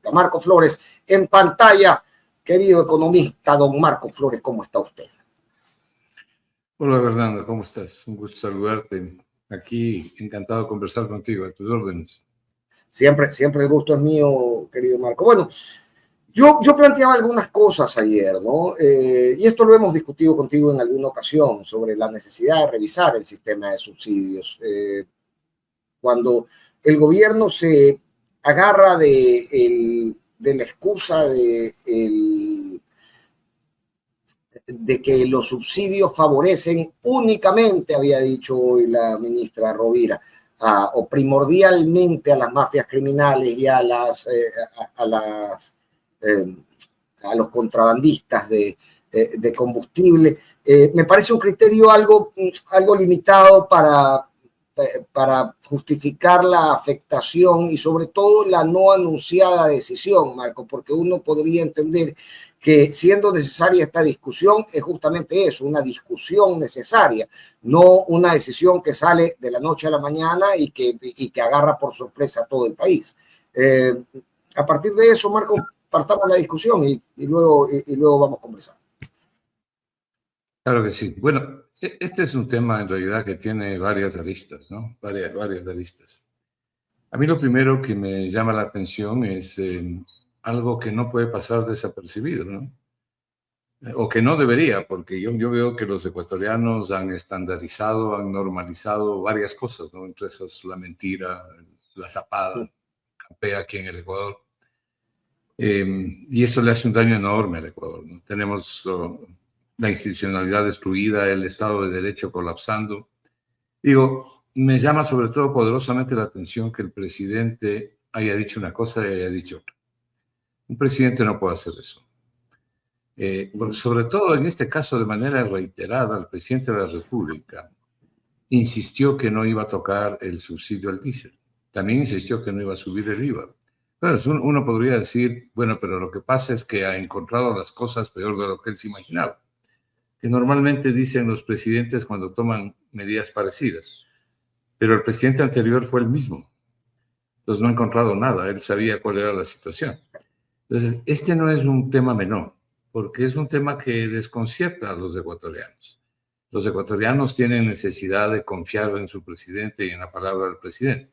económica. Marco Flores en pantalla. Querido economista, don Marco Flores, ¿cómo está usted? Hola, Fernando, ¿cómo estás? Un gusto saludarte. Aquí, encantado de conversar contigo, a tus órdenes. Siempre el gusto es mío, querido Marco. Bueno, yo planteaba algunas cosas ayer, ¿no? Y esto lo hemos discutido contigo en alguna ocasión, sobre la necesidad de revisar el sistema de subsidios. Cuando el gobierno se agarra de la excusa de que los subsidios favorecen únicamente, había dicho hoy la ministra Rovira, o primordialmente a las mafias criminales y a los contrabandistas de combustible. Me parece un criterio algo limitado para justificar la afectación y sobre todo la no anunciada decisión, Marco, porque uno podría entender que siendo necesaria esta discusión es justamente eso, una discusión necesaria, no una decisión que sale de la noche a la mañana y que agarra por sorpresa a todo el país. A partir de eso, Marco, partamos la discusión y luego vamos a conversar. Claro que sí. Bueno, este es un tema en realidad que tiene varias aristas, ¿no? Varias aristas. A mí lo primero que me llama la atención es algo que no puede pasar desapercibido, ¿no? O que no debería, porque yo veo que los ecuatorianos han estandarizado, han normalizado varias cosas, ¿no? Entre esas la mentira, la zapada, campea aquí en el Ecuador. Y esto le hace un daño enorme al Ecuador, ¿no? Tenemos la institucionalidad destruida, el Estado de Derecho colapsando. Digo, me llama sobre todo poderosamente la atención que el presidente haya dicho una cosa y haya dicho otra. Un presidente no puede hacer eso. Sobre todo en este caso, de manera reiterada, el presidente de la República insistió que no iba a tocar el subsidio al diésel. También insistió que no iba a subir el IVA. Bueno, uno podría decir, bueno, pero lo que pasa es que ha encontrado las cosas peor de lo que él se imaginaba, que normalmente dicen los presidentes cuando toman medidas parecidas. Pero el presidente anterior fue el mismo. Entonces no ha encontrado nada, él sabía cuál era la situación. Entonces, este no es un tema menor, porque es un tema que desconcierta a los ecuatorianos. Los ecuatorianos tienen necesidad de confiar en su presidente y en la palabra del presidente.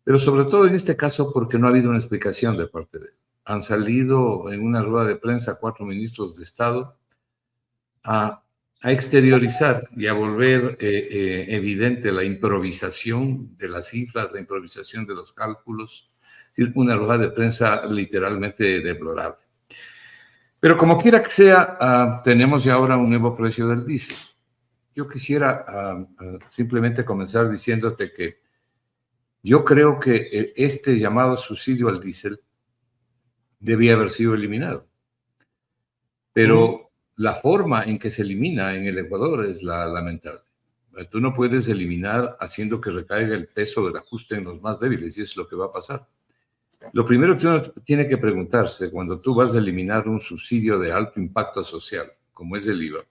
Pero sobre todo en este caso porque no ha habido una explicación de parte de él. Han salido en una rueda de prensa 4 ministros de Estado a exteriorizar y a volver evidente la improvisación de las cifras, la improvisación de los cálculos. Una rueda de prensa literalmente deplorable. Pero como quiera que sea, tenemos ya ahora un nuevo precio del diésel. Yo quisiera simplemente comenzar diciéndote que yo creo que este llamado subsidio al diésel debía haber sido eliminado. Pero la forma en que se elimina en el Ecuador es la lamentable. Tú no puedes eliminar haciendo que recaiga el peso del ajuste en los más débiles, y eso es lo que va a pasar. Lo primero que uno tiene que preguntarse cuando tú vas a eliminar un subsidio de alto impacto social, como es el IVA,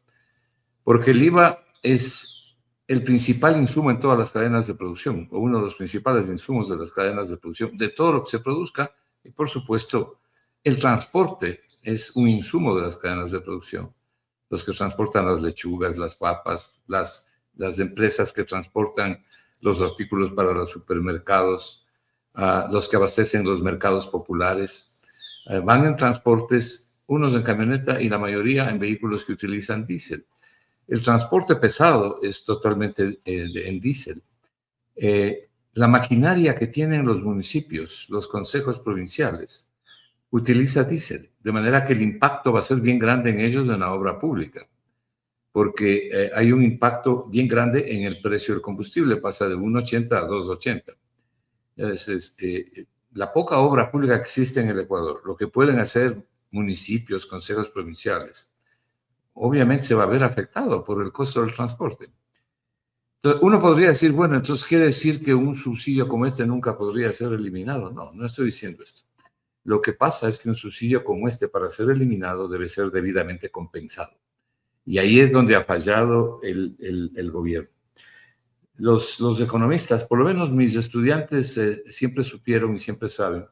porque el IVA es el principal insumo en todas las cadenas de producción, o uno de los principales insumos de las cadenas de producción, de todo lo que se produzca, y por supuesto, el transporte es un insumo de las cadenas de producción. Los que transportan las lechugas, las papas, las empresas que transportan los artículos para los supermercados, los que abastecen los mercados populares, van en transportes, unos en camioneta y la mayoría en vehículos que utilizan diésel. El transporte pesado es totalmente en diésel. La maquinaria que tienen los municipios, los consejos provinciales, utiliza diésel, de manera que el impacto va a ser bien grande en ellos en la obra pública, porque hay un impacto bien grande en el precio del combustible, pasa de 1.80 a 2.80. Entonces, la poca obra pública que existe en el Ecuador, lo que pueden hacer municipios, consejos provinciales, obviamente se va a ver afectado por el costo del transporte. Entonces, uno podría decir, bueno, entonces quiere decir que un subsidio como este nunca podría ser eliminado. No, no estoy diciendo esto. Lo que pasa es que un subsidio como este, para ser eliminado, debe ser debidamente compensado. Y ahí es donde ha fallado el gobierno. Los economistas, por lo menos mis estudiantes, siempre supieron y siempre saben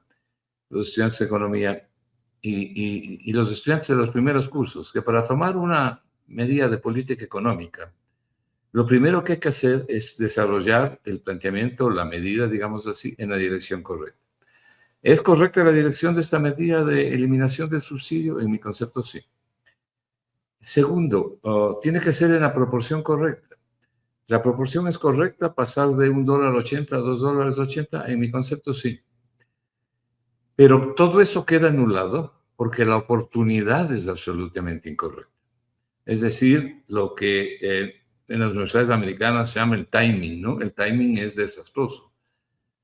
los estudiantes de economía y los estudiantes de los primeros cursos, que para tomar una medida de política económica, lo primero que hay que hacer es desarrollar el planteamiento, la medida, digamos así, en la dirección correcta. ¿Es correcta la dirección de esta medida de eliminación del subsidio? En mi concepto, sí. Segundo, tiene que ser en la proporción correcta. ¿La proporción es correcta? ¿Pasar de $1.80 a $2.80? En mi concepto, sí. Pero todo eso queda anulado porque la oportunidad es absolutamente incorrecta. Es decir, lo que en las universidades americanas se llama el timing, ¿no? El timing es desastroso.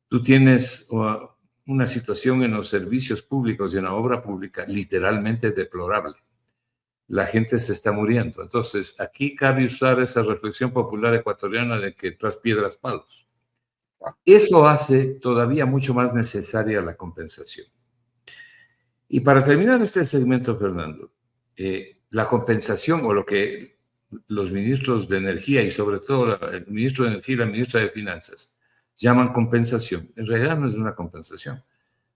Tú tienes una situación en los servicios públicos y en la obra pública literalmente deplorable. La gente se está muriendo. Entonces, aquí cabe usar esa reflexión popular ecuatoriana de que tras piedras palos. Eso hace todavía mucho más necesaria la compensación. Y para terminar este segmento, Fernando, la compensación o lo que los ministros de Energía y sobre todo el ministro de Energía y la ministra de Finanzas llaman compensación, en realidad no es una compensación,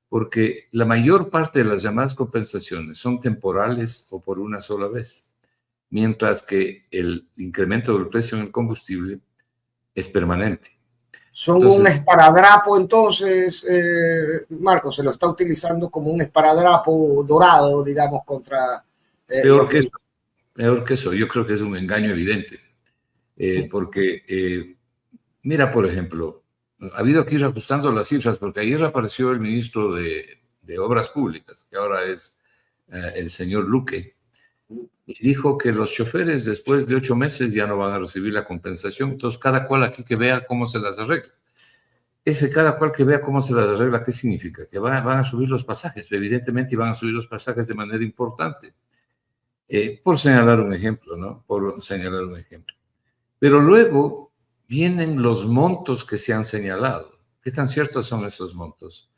porque la mayor parte de las llamadas compensaciones son temporales o por una sola vez, mientras que el incremento del precio en el combustible es permanente. Son entonces, un esparadrapo, entonces, Marco, se lo está utilizando como un esparadrapo dorado, digamos, contra... peor que eso, yo creo que es un engaño evidente, porque, mira, por ejemplo, ha habido que ir ajustando las cifras, porque ayer apareció el ministro de Obras Públicas, que ahora es el señor Luque, y dijo que los choferes después de 8 meses ya no van a recibir la compensación, entonces cada cual aquí que vea cómo se las arregla. Ese cada cual que vea cómo se las arregla, ¿qué significa? Que van a subir los pasajes, evidentemente van a subir los pasajes de manera importante, por señalar un ejemplo, ¿no? Por señalar un ejemplo. Pero luego vienen los montos que se han señalado. ¿Qué tan ciertos son esos montos?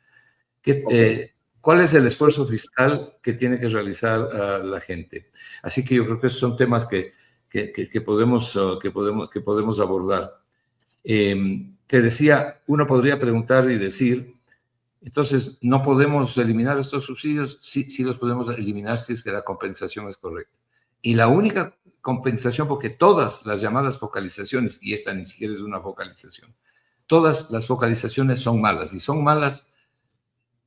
¿Cuál es el esfuerzo fiscal que tiene que realizar la gente? Así que yo creo que esos son temas que podemos abordar. Te decía, uno podría preguntar y decir, entonces, ¿no podemos eliminar estos subsidios? Sí, sí los podemos eliminar si es que la compensación es correcta. Y la única compensación, porque todas las llamadas focalizaciones, y esta ni siquiera es una focalización, todas las focalizaciones son malas, y son malas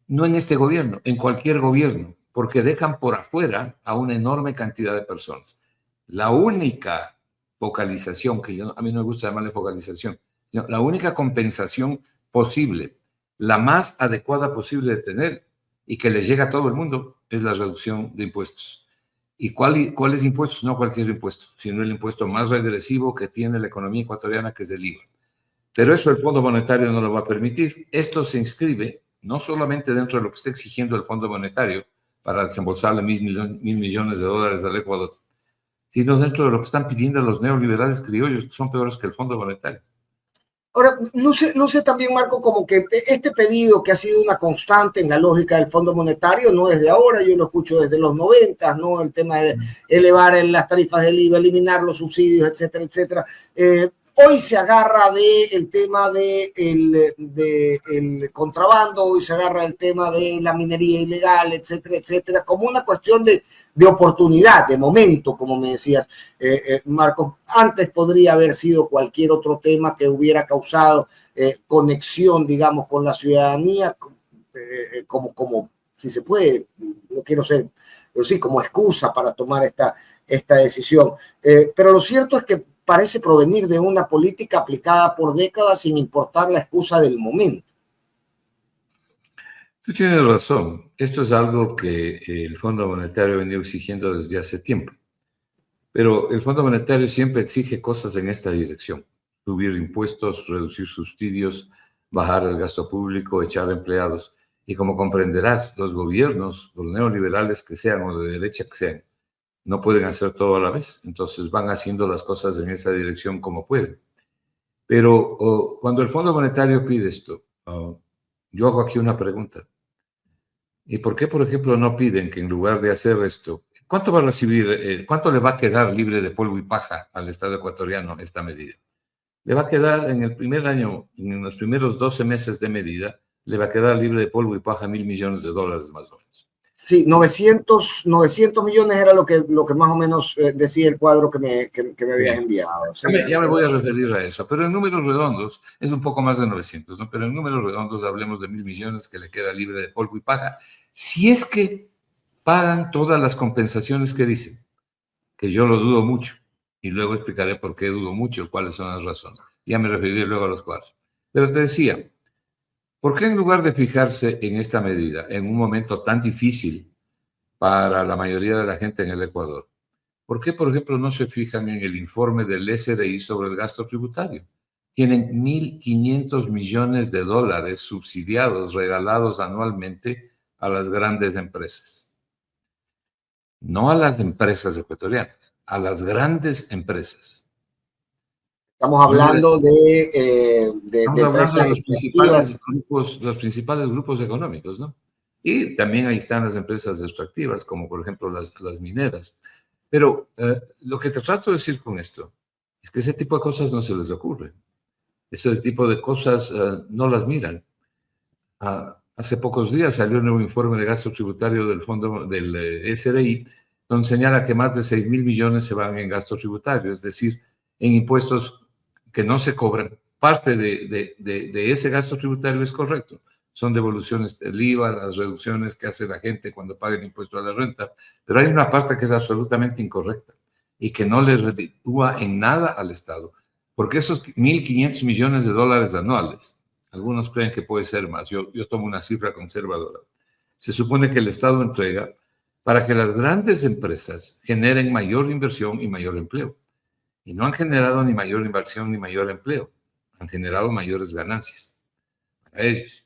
no en este gobierno, en cualquier gobierno, porque dejan por afuera a una enorme cantidad de personas. La única focalización, que a mí no me gusta llamarle focalización, sino la única compensación posible, la más adecuada posible de tener y que le llega a todo el mundo, es la reducción de impuestos. ¿Y cuáles impuestos? No cualquier impuesto, sino el impuesto más regresivo que tiene la economía ecuatoriana, que es el IVA. Pero eso el Fondo Monetario no lo va a permitir. Esto se inscribe no solamente dentro de lo que está exigiendo el Fondo Monetario para desembolsarle $1.000 millones al Ecuador, sino dentro de lo que están pidiendo los neoliberales criollos, que son peores que el Fondo Monetario. Ahora, luce también, Marco, como que este pedido que ha sido una constante en la lógica del Fondo Monetario, no desde ahora, yo lo escucho desde los 90, ¿no? El tema de elevar las tarifas del IVA, eliminar los subsidios, etcétera, etcétera. Hoy se agarra del tema del contrabando, hoy se agarra el tema de la minería ilegal, etcétera, etcétera, como una cuestión de oportunidad, de momento, como me decías, Marcos. Antes podría haber sido cualquier otro tema que hubiera causado conexión, digamos, con la ciudadanía, como si se puede, no quiero ser, pero sí, como excusa para tomar esta decisión. Pero lo cierto es que parece provenir de una política aplicada por décadas sin importar la excusa del momento. Tú tienes razón. Esto es algo que el Fondo Monetario ha venido exigiendo desde hace tiempo. Pero el Fondo Monetario siempre exige cosas en esta dirección. Subir impuestos, reducir subsidios, bajar el gasto público, echar empleados. Y como comprenderás, los gobiernos, los neoliberales que sean o de derecha que sean, no pueden hacer todo a la vez, entonces van haciendo las cosas en esa dirección como pueden. Pero cuando el Fondo Monetario pide esto, yo hago aquí una pregunta. ¿Y por qué, por ejemplo, no piden que en lugar de hacer esto, cuánto va a recibir, cuánto le va a quedar libre de polvo y paja al Estado ecuatoriano esta medida? Le va a quedar en el primer año, en los primeros 12 meses de medida, le va a quedar libre de polvo y paja $1.000 millones más o menos. Sí, 900 millones era lo que más o menos decía el cuadro que me habías enviado. Sí. Ya me voy a referir a eso, pero en números redondos es un poco más de 900, ¿no? Pero en números redondos hablemos de $1.000 millones que le queda libre de polvo y paja. Si es que pagan todas las compensaciones que dicen, que yo lo dudo mucho, y luego explicaré por qué dudo mucho, cuáles son las razones. Ya me referiré luego a los cuadros. Pero te decía, ¿por qué en lugar de fijarse en esta medida, en un momento tan difícil para la mayoría de la gente en el Ecuador, por qué, por ejemplo, no se fijan en el informe del SRI sobre el gasto tributario? Tienen $1.500 millones subsidiados, regalados anualmente a las grandes empresas. No a las empresas ecuatorianas, a las grandes empresas. Estamos hablando de empresas los principales grupos económicos, ¿no? Y también ahí están las empresas extractivas, como por ejemplo las mineras. Pero lo que te trato de decir con esto es que ese tipo de cosas no se les ocurre. Ese tipo de cosas no las miran. Hace pocos días salió un nuevo informe de gasto tributario del fondo del SRI, donde señala que más de 6.000 millones se van en gasto tributario, es decir, en impuestos que no se cobran. Parte de ese gasto tributario es correcto. Son devoluciones del IVA, las reducciones que hace la gente cuando paga el impuesto a la renta, pero hay una parte que es absolutamente incorrecta y que no le reditúa en nada al Estado, porque esos $1.500 millones anuales, algunos creen que puede ser más, yo tomo una cifra conservadora, se supone que el Estado entrega para que las grandes empresas generen mayor inversión y mayor empleo. Y no han generado ni mayor inversión ni mayor empleo, han generado mayores ganancias para ellos.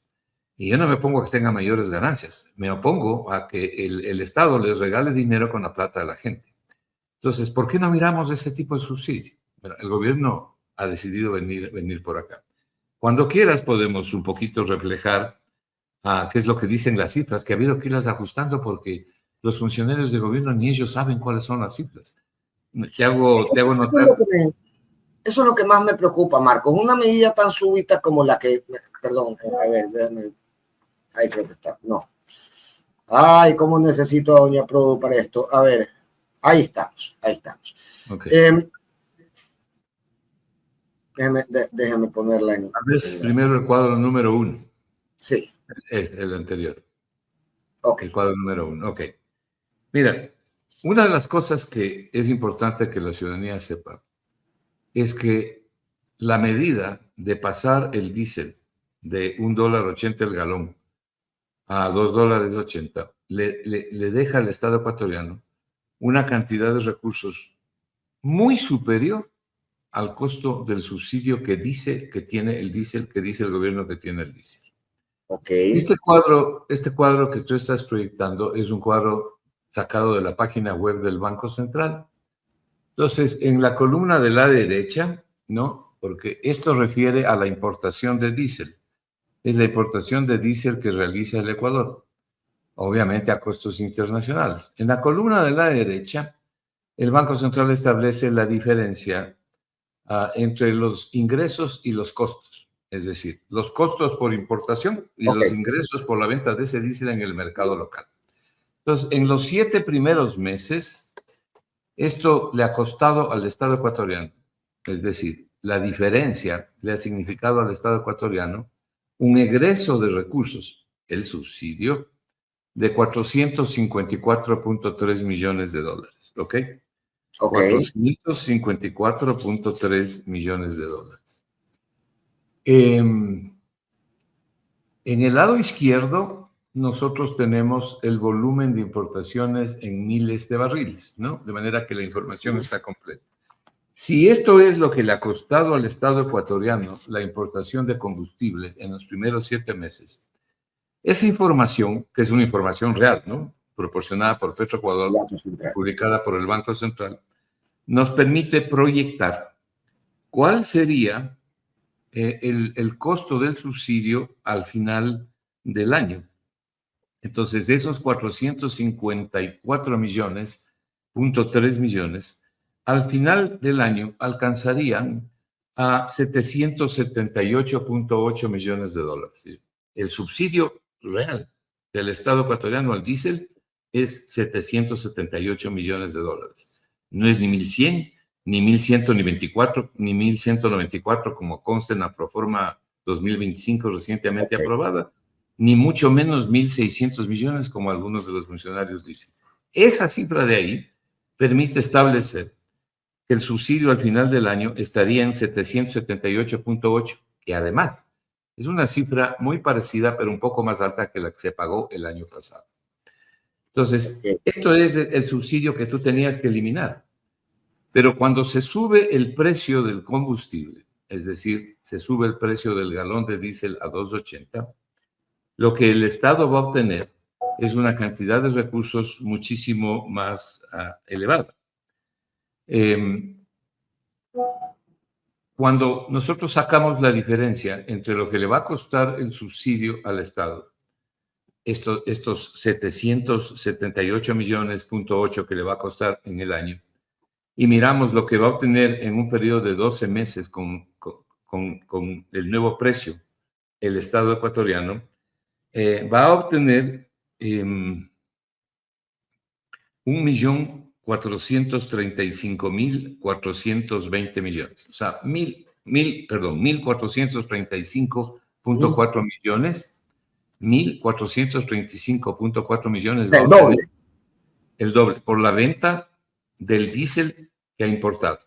Y yo no me opongo a que tengan mayores ganancias, me opongo a que el Estado les regale dinero con la plata de la gente. Entonces, ¿por qué no miramos ese tipo de subsidio? Bueno, el gobierno ha decidido venir por acá. Cuando quieras podemos un poquito reflejar qué es lo que dicen las cifras, que ha habido que irlas ajustando porque los funcionarios de gobierno ni ellos saben cuáles son las cifras. Te hago notar. Eso es lo que más me preocupa, Marcos. Una medida tan súbita como la que, perdón, a ver, déjame. Ahí creo que está. No. Ay, cómo necesito a Doña Prodo para esto. A ver, ahí estamos. Okay. Déjame ponerla en. Tal vez primero el cuadro número 1. Sí. El anterior. Okay. El cuadro número 1. Ok. Mira, una de las cosas que es importante que la ciudadanía sepa es que la medida de pasar el diésel de $1.80 el galón a $2.80 le deja al Estado ecuatoriano una cantidad de recursos muy superior al costo del subsidio que dice que tiene el diésel, que dice el gobierno que tiene el diésel. Okay. Este cuadro que tú estás proyectando es un cuadro sacado de la página web del Banco Central. Entonces, en la columna de la derecha, ¿no? Porque esto refiere a la importación de diésel. Es la importación de diésel que realiza el Ecuador, obviamente a costos internacionales. En la columna de la derecha, el Banco Central establece la diferencia entre los ingresos y los costos, es decir, los costos por importación y los ingresos por la venta de ese diésel en el mercado local. Entonces, en los 7 primeros meses, esto le ha costado al Estado ecuatoriano, es decir, la diferencia le ha significado al Estado ecuatoriano un egreso de recursos, el subsidio, de $454.3 millones, ¿ok? 454.3 millones de dólares. En el lado izquierdo, nosotros tenemos el volumen de importaciones en miles de barriles, ¿no? De manera que la información está completa. Si esto es lo que le ha costado al Estado ecuatoriano la importación de combustible en los primeros 7 meses, esa información, que es una información real, ¿no? Proporcionada por Petroecuador, publicada por el Banco Central, nos permite proyectar cuál sería el costo del subsidio al final del año. Entonces, esos 454.3 millones, al final del año alcanzarían a $778.8 millones. el subsidio real del Estado ecuatoriano al diésel es 778 millones de dólares. No es ni 1.100, ni 1.124, ni 1.194 como consta en la Proforma 2025 recientemente aprobada, ni mucho menos 1.600 millones como algunos de los funcionarios dicen. Esa cifra de ahí permite establecer que el subsidio al final del año estaría en 778.8, que además es una cifra muy parecida, pero un poco más alta que la que se pagó el año pasado. Entonces, esto es el subsidio que tú tenías que eliminar. Pero cuando se sube el precio del combustible, es decir, se sube el precio del galón de diésel a 2.80, lo que el Estado va a obtener es una cantidad de recursos muchísimo más elevada. Cuando nosotros sacamos la diferencia entre lo que le va a costar el subsidio al Estado, estos 778 millones.8 que le va a costar en el año, y miramos lo que va a obtener en un periodo de 12 meses con el nuevo precio el Estado ecuatoriano, va a obtener 1.435.420 millones. O sea, 1.435.4 millones, 1.435.4 millones. El doble. El doble, por la venta del diésel que ha importado.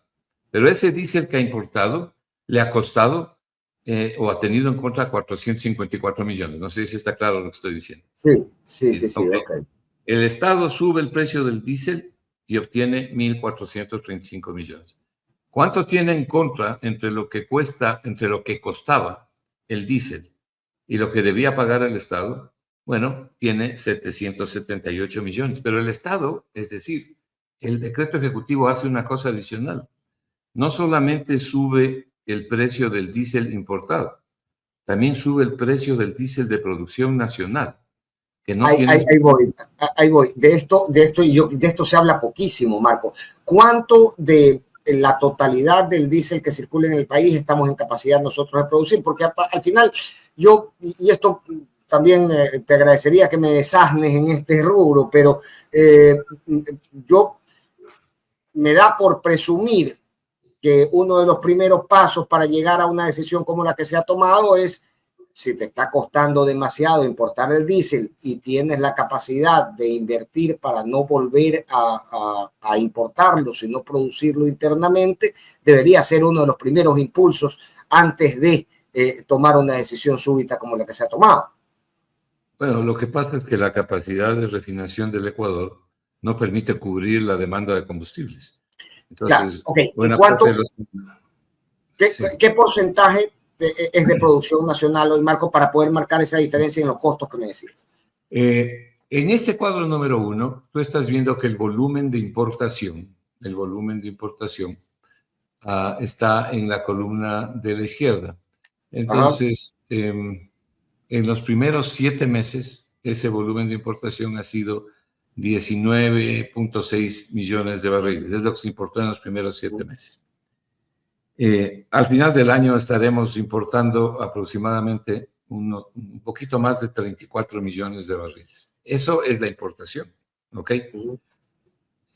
Pero ese diésel que ha importado le ha costado o ha tenido en contra 454 millones. No sé si está claro lo que estoy diciendo. Sí. Okay. El Estado sube el precio del diésel y obtiene 1.435 millones. ¿Cuánto tiene en contra entre lo que costaba el diésel y lo que debía pagar el Estado? Bueno, tiene 778 millones. Pero el Estado, es decir, el decreto ejecutivo hace una cosa adicional. No solamente sube el precio del diésel importado, también sube el precio del diésel de producción nacional. Que no ahí voy. De esto se habla poquísimo, Marco. ¿Cuánto de la totalidad del diésel que circula en el país estamos en capacidad nosotros de producir? Porque al final y esto también te agradecería que me desasnes en este rubro, pero yo me da por presumir que uno de los primeros pasos para llegar a una decisión como la que se ha tomado es, si te está costando demasiado importar el diésel y tienes la capacidad de invertir para no volver a importarlo, sino producirlo internamente, debería ser uno de los primeros impulsos antes de tomar una decisión súbita como la que se ha tomado. Bueno, lo que pasa es que la capacidad de refinación del Ecuador no permite cubrir la demanda de combustibles. Entonces, claro, okay. ¿Qué porcentaje es de producción nacional hoy, Marco, para poder marcar esa diferencia en los costos que me decías? En este cuadro número 1, tú estás viendo que el volumen de importación está en la columna de la izquierda. Entonces, en los primeros 7 meses, ese volumen de importación ha sido 19.6 millones de barriles. Es lo que se importó en los primeros 7 meses. Al final del año estaremos importando aproximadamente un poquito más de 34 millones de barriles. Eso es la importación, ¿ok?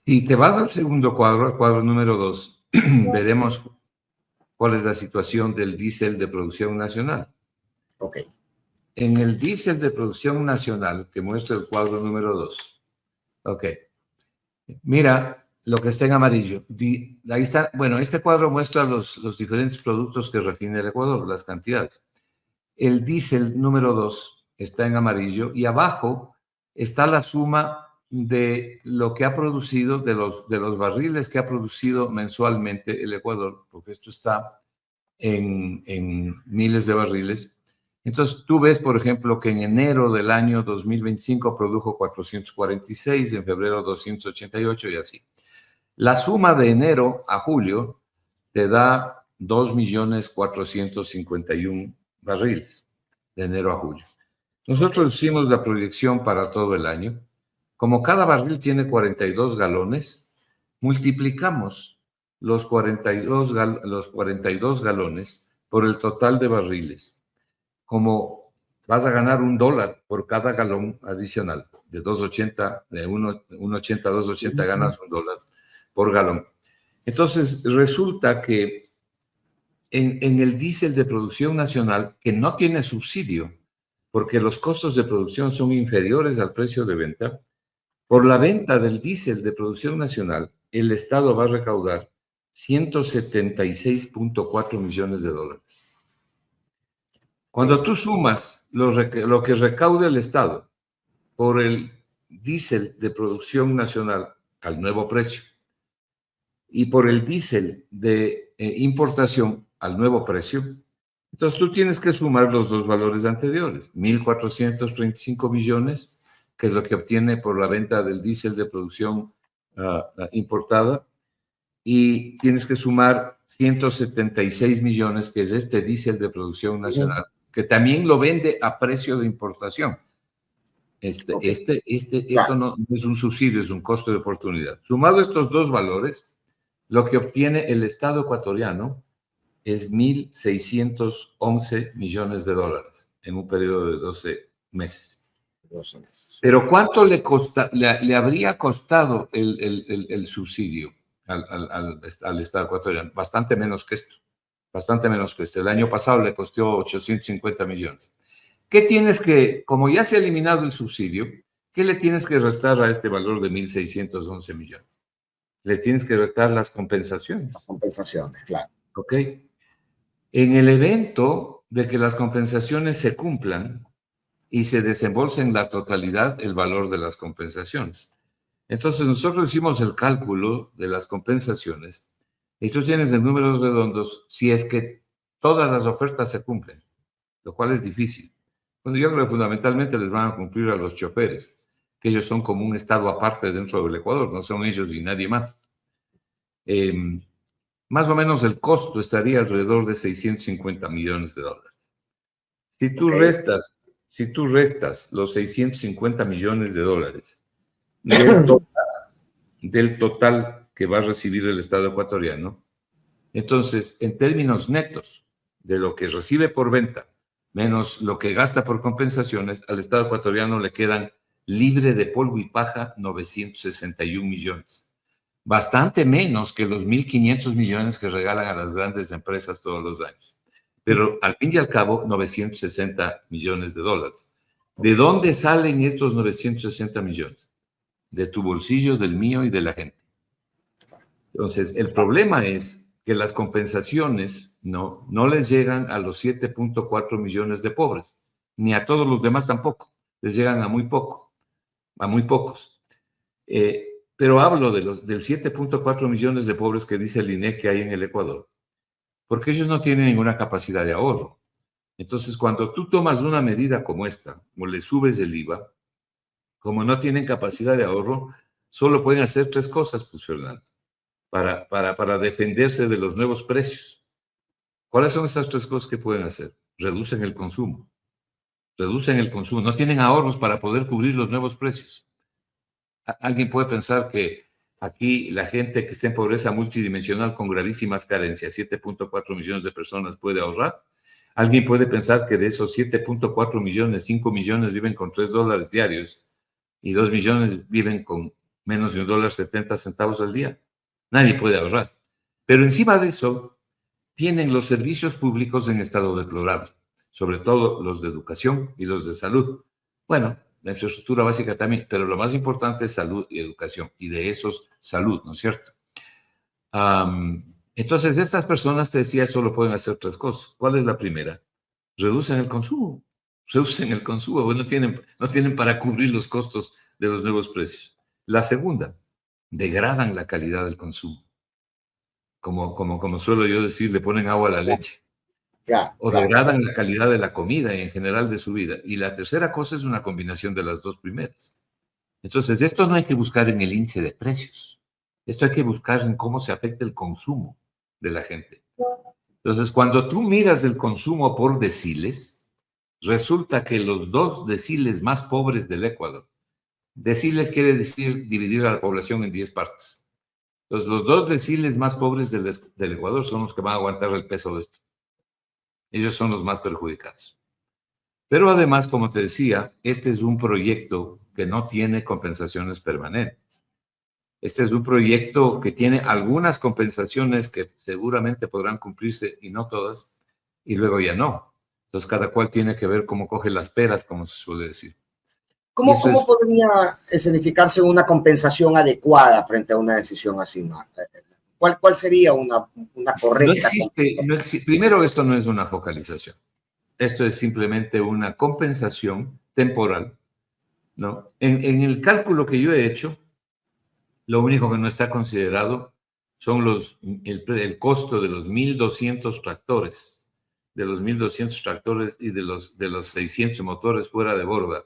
Si te vas al segundo cuadro, al cuadro número 2, veremos cuál es la situación del diésel de producción nacional. Ok. En el diésel de producción nacional, que muestra el cuadro número 2, ok, mira lo que está en amarillo. Ahí está, bueno, este cuadro muestra los diferentes productos que refina el Ecuador, las cantidades. El diésel número 2 está en amarillo y abajo está la suma de lo que ha producido, de los barriles que ha producido mensualmente el Ecuador, porque esto está en miles de barriles. Entonces, tú ves, por ejemplo, que en enero del año 2025 produjo 446, en febrero 288 y así. La suma de enero a julio te da 2.451.000 barriles de enero a julio. Nosotros hicimos la proyección para todo el año. Como cada barril tiene 42 galones, multiplicamos los 42 galones por el total de barriles. Como vas a ganar $1 por cada galón adicional. De 2.80, de 1.80 a 2.80 ganas $1 por galón. Entonces, resulta que en el diésel de producción nacional, que no tiene subsidio, porque los costos de producción son inferiores al precio de venta, por la venta del diésel de producción nacional, el Estado va a recaudar $176.4 millones. Cuando tú sumas lo que recauda el Estado por el diésel de producción nacional al nuevo precio y por el diésel de importación al nuevo precio, entonces tú tienes que sumar los dos valores anteriores, 1.435 millones, que es lo que obtiene por la venta del diésel de producción importada, y tienes que sumar 176 millones, que es este diésel de producción nacional, que también lo vende a precio de importación. Esto no es un subsidio, es un costo de oportunidad. Sumado estos dos valores, lo que obtiene el Estado ecuatoriano es 1.611 millones de dólares en un periodo de 12 meses. 12 meses. Pero ¿cuánto le habría costado el subsidio al Estado ecuatoriano? Bastante menos que esto. Bastante menos que esto. El año pasado le costó 850 millones. ¿Qué tienes que, como ya se ha eliminado el subsidio, qué le tienes que restar a este valor de 1.611 millones? Le tienes que restar las compensaciones. Las compensaciones, claro. ¿Ok? En el evento de que las compensaciones se cumplan y se desembolse en la totalidad el valor de las compensaciones. Entonces nosotros hicimos el cálculo de las compensaciones y tú tienes en números redondos si es que todas las ofertas se cumplen, lo cual es difícil. Bueno, yo creo que fundamentalmente les van a cumplir a los choferes, que ellos son como un estado aparte dentro del Ecuador, no son ellos y nadie más. Más o menos el costo estaría alrededor de 650 millones de dólares. Si tú restas los 650 millones de dólares del total que va a recibir el Estado ecuatoriano, entonces, en términos netos de lo que recibe por venta, menos lo que gasta por compensaciones, al Estado ecuatoriano le quedan libre de polvo y paja 961 millones. Bastante menos que los 1.500 millones que regalan a las grandes empresas todos los años. Pero al fin y al cabo, 960 millones de dólares. ¿De dónde salen estos 960 millones? De tu bolsillo, del mío y de la gente. Entonces, el problema es que las compensaciones no les llegan a los 7.4 millones de pobres, ni a todos los demás tampoco. Les llegan a muy pocos. Pero hablo del 7.4 millones de pobres que dice el INEC que hay en el Ecuador, porque ellos no tienen ninguna capacidad de ahorro. Entonces, cuando tú tomas una medida como esta, o le subes el IVA, como no tienen capacidad de ahorro, solo pueden hacer tres cosas, pues, Fernando, para defenderse de los nuevos precios. ¿Cuáles son esas tres cosas que pueden hacer? Reducen el consumo. No tienen ahorros para poder cubrir los nuevos precios. Alguien puede pensar que aquí la gente que está en pobreza multidimensional con gravísimas carencias, 7.4 millones de personas, puede ahorrar. Alguien puede pensar que de esos 7.4 millones, 5 millones viven con $3 diarios y 2 millones viven con menos de $1.70 al día. Nadie puede ahorrar. Pero encima de eso, tienen los servicios públicos en estado deplorable, sobre todo los de educación y los de salud. Bueno, la infraestructura básica también, pero lo más importante es salud y educación, y de esos salud, ¿no es cierto? Entonces, estas personas, te decía, solo pueden hacer tres cosas. ¿Cuál es la primera? Reducen el consumo. Bueno, no tienen para cubrir los costos de los nuevos precios. La segunda, degradan la calidad del consumo. Como suelo yo decir, le ponen agua a la leche. Degradan la calidad de la comida y en general de su vida. Y la tercera cosa es una combinación de las dos primeras. Entonces, esto no hay que buscar en el índice de precios. Esto hay que buscar en cómo se afecta el consumo de la gente. Entonces, cuando tú miras el consumo por deciles, resulta que los 2 deciles más pobres del Ecuador, deciles quiere decir dividir a la población en 10 partes. Entonces, los 2 deciles más pobres del Ecuador son los que van a aguantar el peso de esto. Ellos son los más perjudicados. Pero además, como te decía, este es un proyecto que no tiene compensaciones permanentes. Este es un proyecto que tiene algunas compensaciones que seguramente podrán cumplirse y no todas, y luego ya no. Entonces, cada cual tiene que ver cómo coge las peras, como se suele decir. Y eso ¿Cómo es, podría significarse una compensación adecuada frente a una decisión así, Mark? ¿Cuál sería una no correcta existe, no existe, primero esto no es una focalización. Esto es simplemente una compensación temporal, ¿no? En el cálculo que yo he hecho, lo único que no está considerado son el costo de los 1.200 tractores, y de los 600 motores fuera de borda,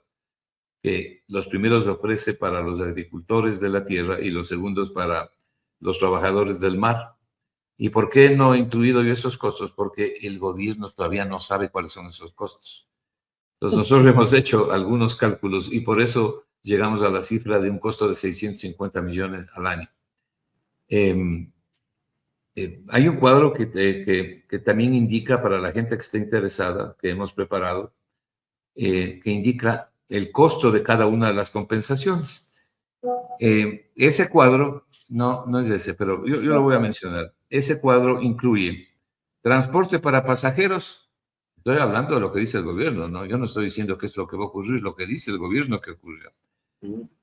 que los primeros ofrece para los agricultores de la tierra y los segundos para los trabajadores del mar. ¿Y por qué no he incluido yo esos costos? Porque el gobierno todavía no sabe cuáles son esos costos. Entonces nosotros hemos hecho algunos cálculos y por eso llegamos a la cifra de un costo de 650 millones al año. Hay un cuadro que también indica para la gente que esté interesada, que hemos preparado, que indica el costo de cada una de las compensaciones. Ese cuadro, no es ese, pero yo lo voy a mencionar. Ese cuadro incluye transporte para pasajeros. Estoy hablando de lo que dice el gobierno, ¿no? Yo no estoy diciendo que es lo que va a ocurrir, es lo que dice el gobierno que ocurrirá.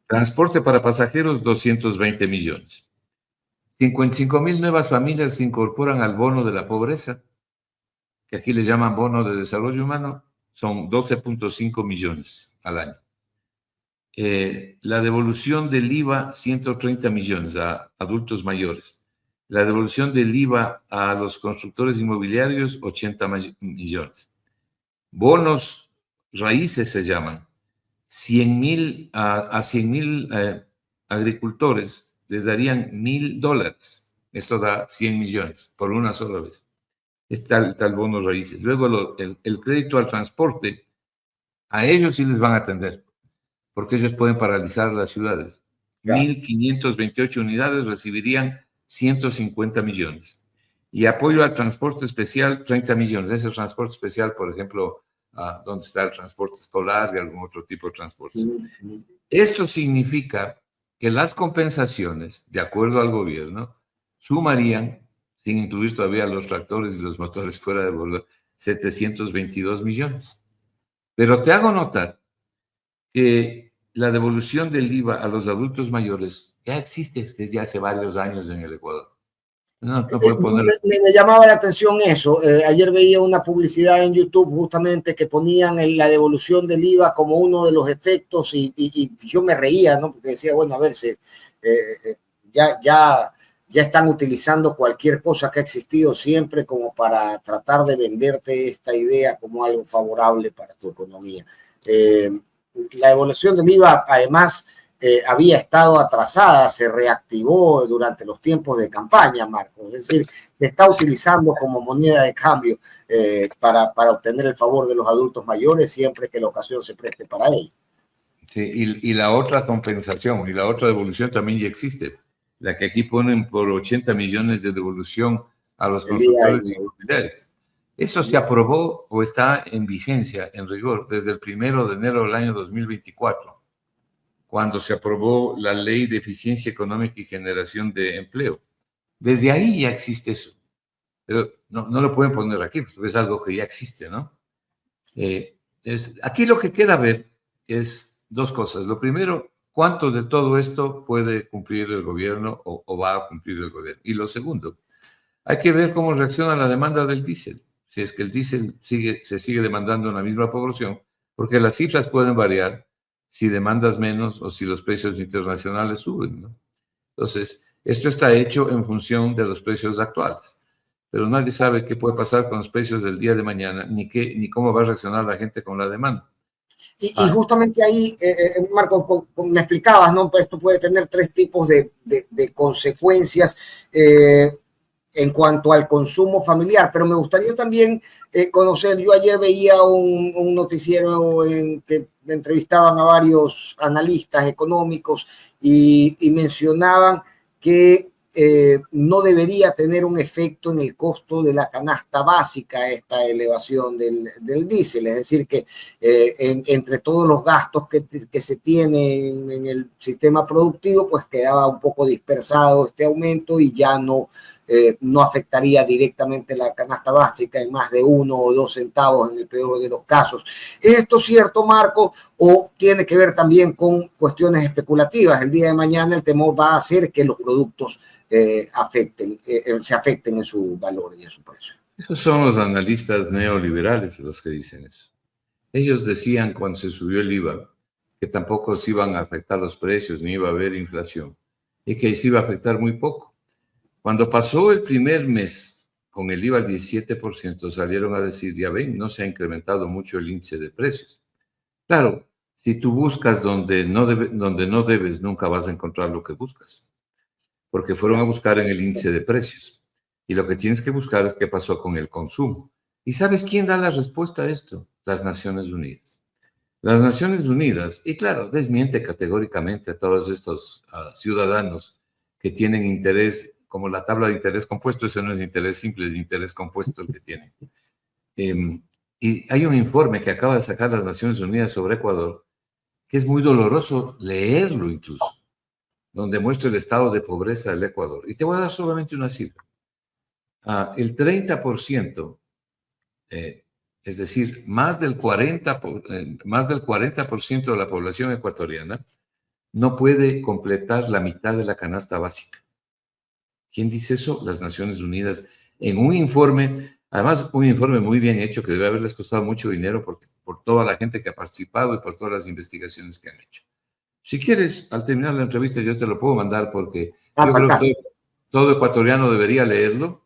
Transporte para pasajeros, 220 millones. 55,000 nuevas familias se incorporan al bono de la pobreza, que aquí le llaman bono de desarrollo humano, son 12.5 millones al año. La devolución del IVA, 130 millones a adultos mayores. La devolución del IVA a los constructores inmobiliarios, 80 millones. Bonos raíces se llaman. 100,000 a 100,000 agricultores les darían $1,000. Esto da 100 millones por una sola vez. Es tal bonos raíces. Luego el crédito al transporte, a ellos sí les van a atender, porque ellos pueden paralizar las ciudades. Claro. 1.528 unidades recibirían 150 millones. Y apoyo al transporte especial, 30 millones. Ese transporte especial, por ejemplo, donde está el transporte escolar y algún otro tipo de transporte. Esto significa que las compensaciones, de acuerdo al gobierno, sumarían, sin incluir todavía los tractores y los motores fuera de borda, 722 millones. Pero te hago notar que la devolución del IVA a los adultos mayores ya existe desde hace varios años en el Ecuador. No poner... me llamaba la atención eso. Ayer veía una publicidad en YouTube justamente que ponían la devolución del IVA como uno de los efectos y yo me reía, ¿no? Porque decía, bueno, a ver, ya están utilizando cualquier cosa que ha existido siempre como para tratar de venderte esta idea como algo favorable para tu economía. La devolución del IVA, además, había estado atrasada, se reactivó durante los tiempos de campaña, Marcos. Es decir, se está utilizando como moneda de cambio para obtener el favor de los adultos mayores siempre que la ocasión se preste para ello. Sí, y la otra compensación y la otra devolución también ya existe. La que aquí ponen por 80 millones de devolución a los constructores inmobiliarios. Eso se aprobó o está en vigencia, en rigor, desde el 1 de enero del año 2024, cuando se aprobó la Ley de Eficiencia Económica y Generación de Empleo. Desde ahí ya existe eso. Pero no lo pueden poner aquí, porque es algo que ya existe, ¿no? Aquí lo que queda ver es dos cosas. Lo primero, ¿cuánto de todo esto puede cumplir el gobierno o va a cumplir el gobierno? Y lo segundo, hay que ver cómo reacciona la demanda del diésel. Si es que el diésel se sigue demandando en la misma proporción, porque las cifras pueden variar si demandas menos o si los precios internacionales suben, ¿no? Entonces, esto está hecho en función de los precios actuales, pero nadie sabe qué puede pasar con los precios del día de mañana, ni cómo va a reaccionar la gente con la demanda. Y justamente ahí, Marco, me explicabas, ¿no? Pues esto puede tener tres tipos de consecuencias en cuanto al consumo familiar, pero me gustaría también conocer, yo ayer veía un noticiero en que entrevistaban a varios analistas económicos y mencionaban que no debería tener un efecto en el costo de la canasta básica esta elevación del diésel. Es decir, que entre todos los gastos que se tienen en el sistema productivo, pues quedaba un poco dispersado este aumento y ya no afectaría directamente la canasta básica en más de 1 o 2 centavos en el peor de los casos. ¿Es esto cierto, Marco, o tiene que ver también con cuestiones especulativas? El día de mañana el temor va a hacer que los productos se afecten en su valor y en su precio. Esos son los analistas neoliberales los que dicen eso. Ellos decían cuando se subió el IVA que tampoco se iban a afectar los precios ni iba a haber inflación y que se iba a afectar muy poco. Cuando pasó el primer mes con el IVA al 17%, salieron a decir, ya ven, no se ha incrementado mucho el índice de precios. Claro, si tú buscas donde no debes, nunca vas a encontrar lo que buscas, porque fueron a buscar en el índice de precios. Y lo que tienes que buscar es qué pasó con el consumo. ¿Y sabes quién da la respuesta a esto? Las Naciones Unidas. Las Naciones Unidas, y claro, desmiente categóricamente a todos estos ciudadanos que tienen interés, como la tabla de interés compuesto, eso no es interés simple, es interés compuesto el que tienen. Y hay un informe que acaba de sacar las Naciones Unidas sobre Ecuador, que es muy doloroso leerlo incluso, donde muestra el estado de pobreza del Ecuador. Y te voy a dar solamente una cifra. El 30%, es decir, más del 40% de la población ecuatoriana no puede completar la mitad de la canasta básica. ¿Quién dice eso? Las Naciones Unidas, en un informe, además un informe muy bien hecho que debe haberles costado mucho dinero por toda la gente que ha participado y por todas las investigaciones que han hecho. Si quieres, al terminar la entrevista yo te lo puedo mandar porque yo creo que todo ecuatoriano debería leerlo.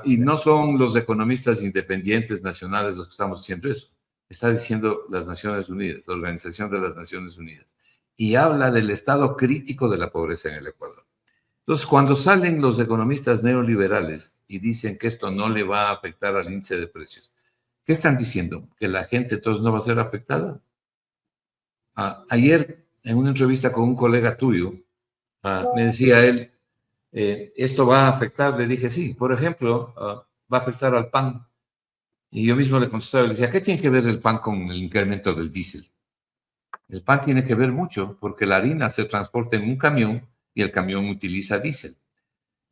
Y no son los economistas independientes nacionales los que estamos diciendo eso. Está diciendo las Naciones Unidas, la Organización de las Naciones Unidas. Y habla del estado crítico de la pobreza en el Ecuador. Entonces, cuando salen los economistas neoliberales y dicen que esto no le va a afectar al índice de precios, ¿qué están diciendo? ¿Que la gente entonces no va a ser afectada? Ayer, en una entrevista con un colega tuyo, me decía él, esto va a afectar, le dije, sí, por ejemplo, va a afectar al pan. Y yo mismo le contestaba, le decía, ¿qué tiene que ver el pan con el incremento del diésel? El pan tiene que ver mucho porque la harina se transporta en un camión y el camión utiliza diésel.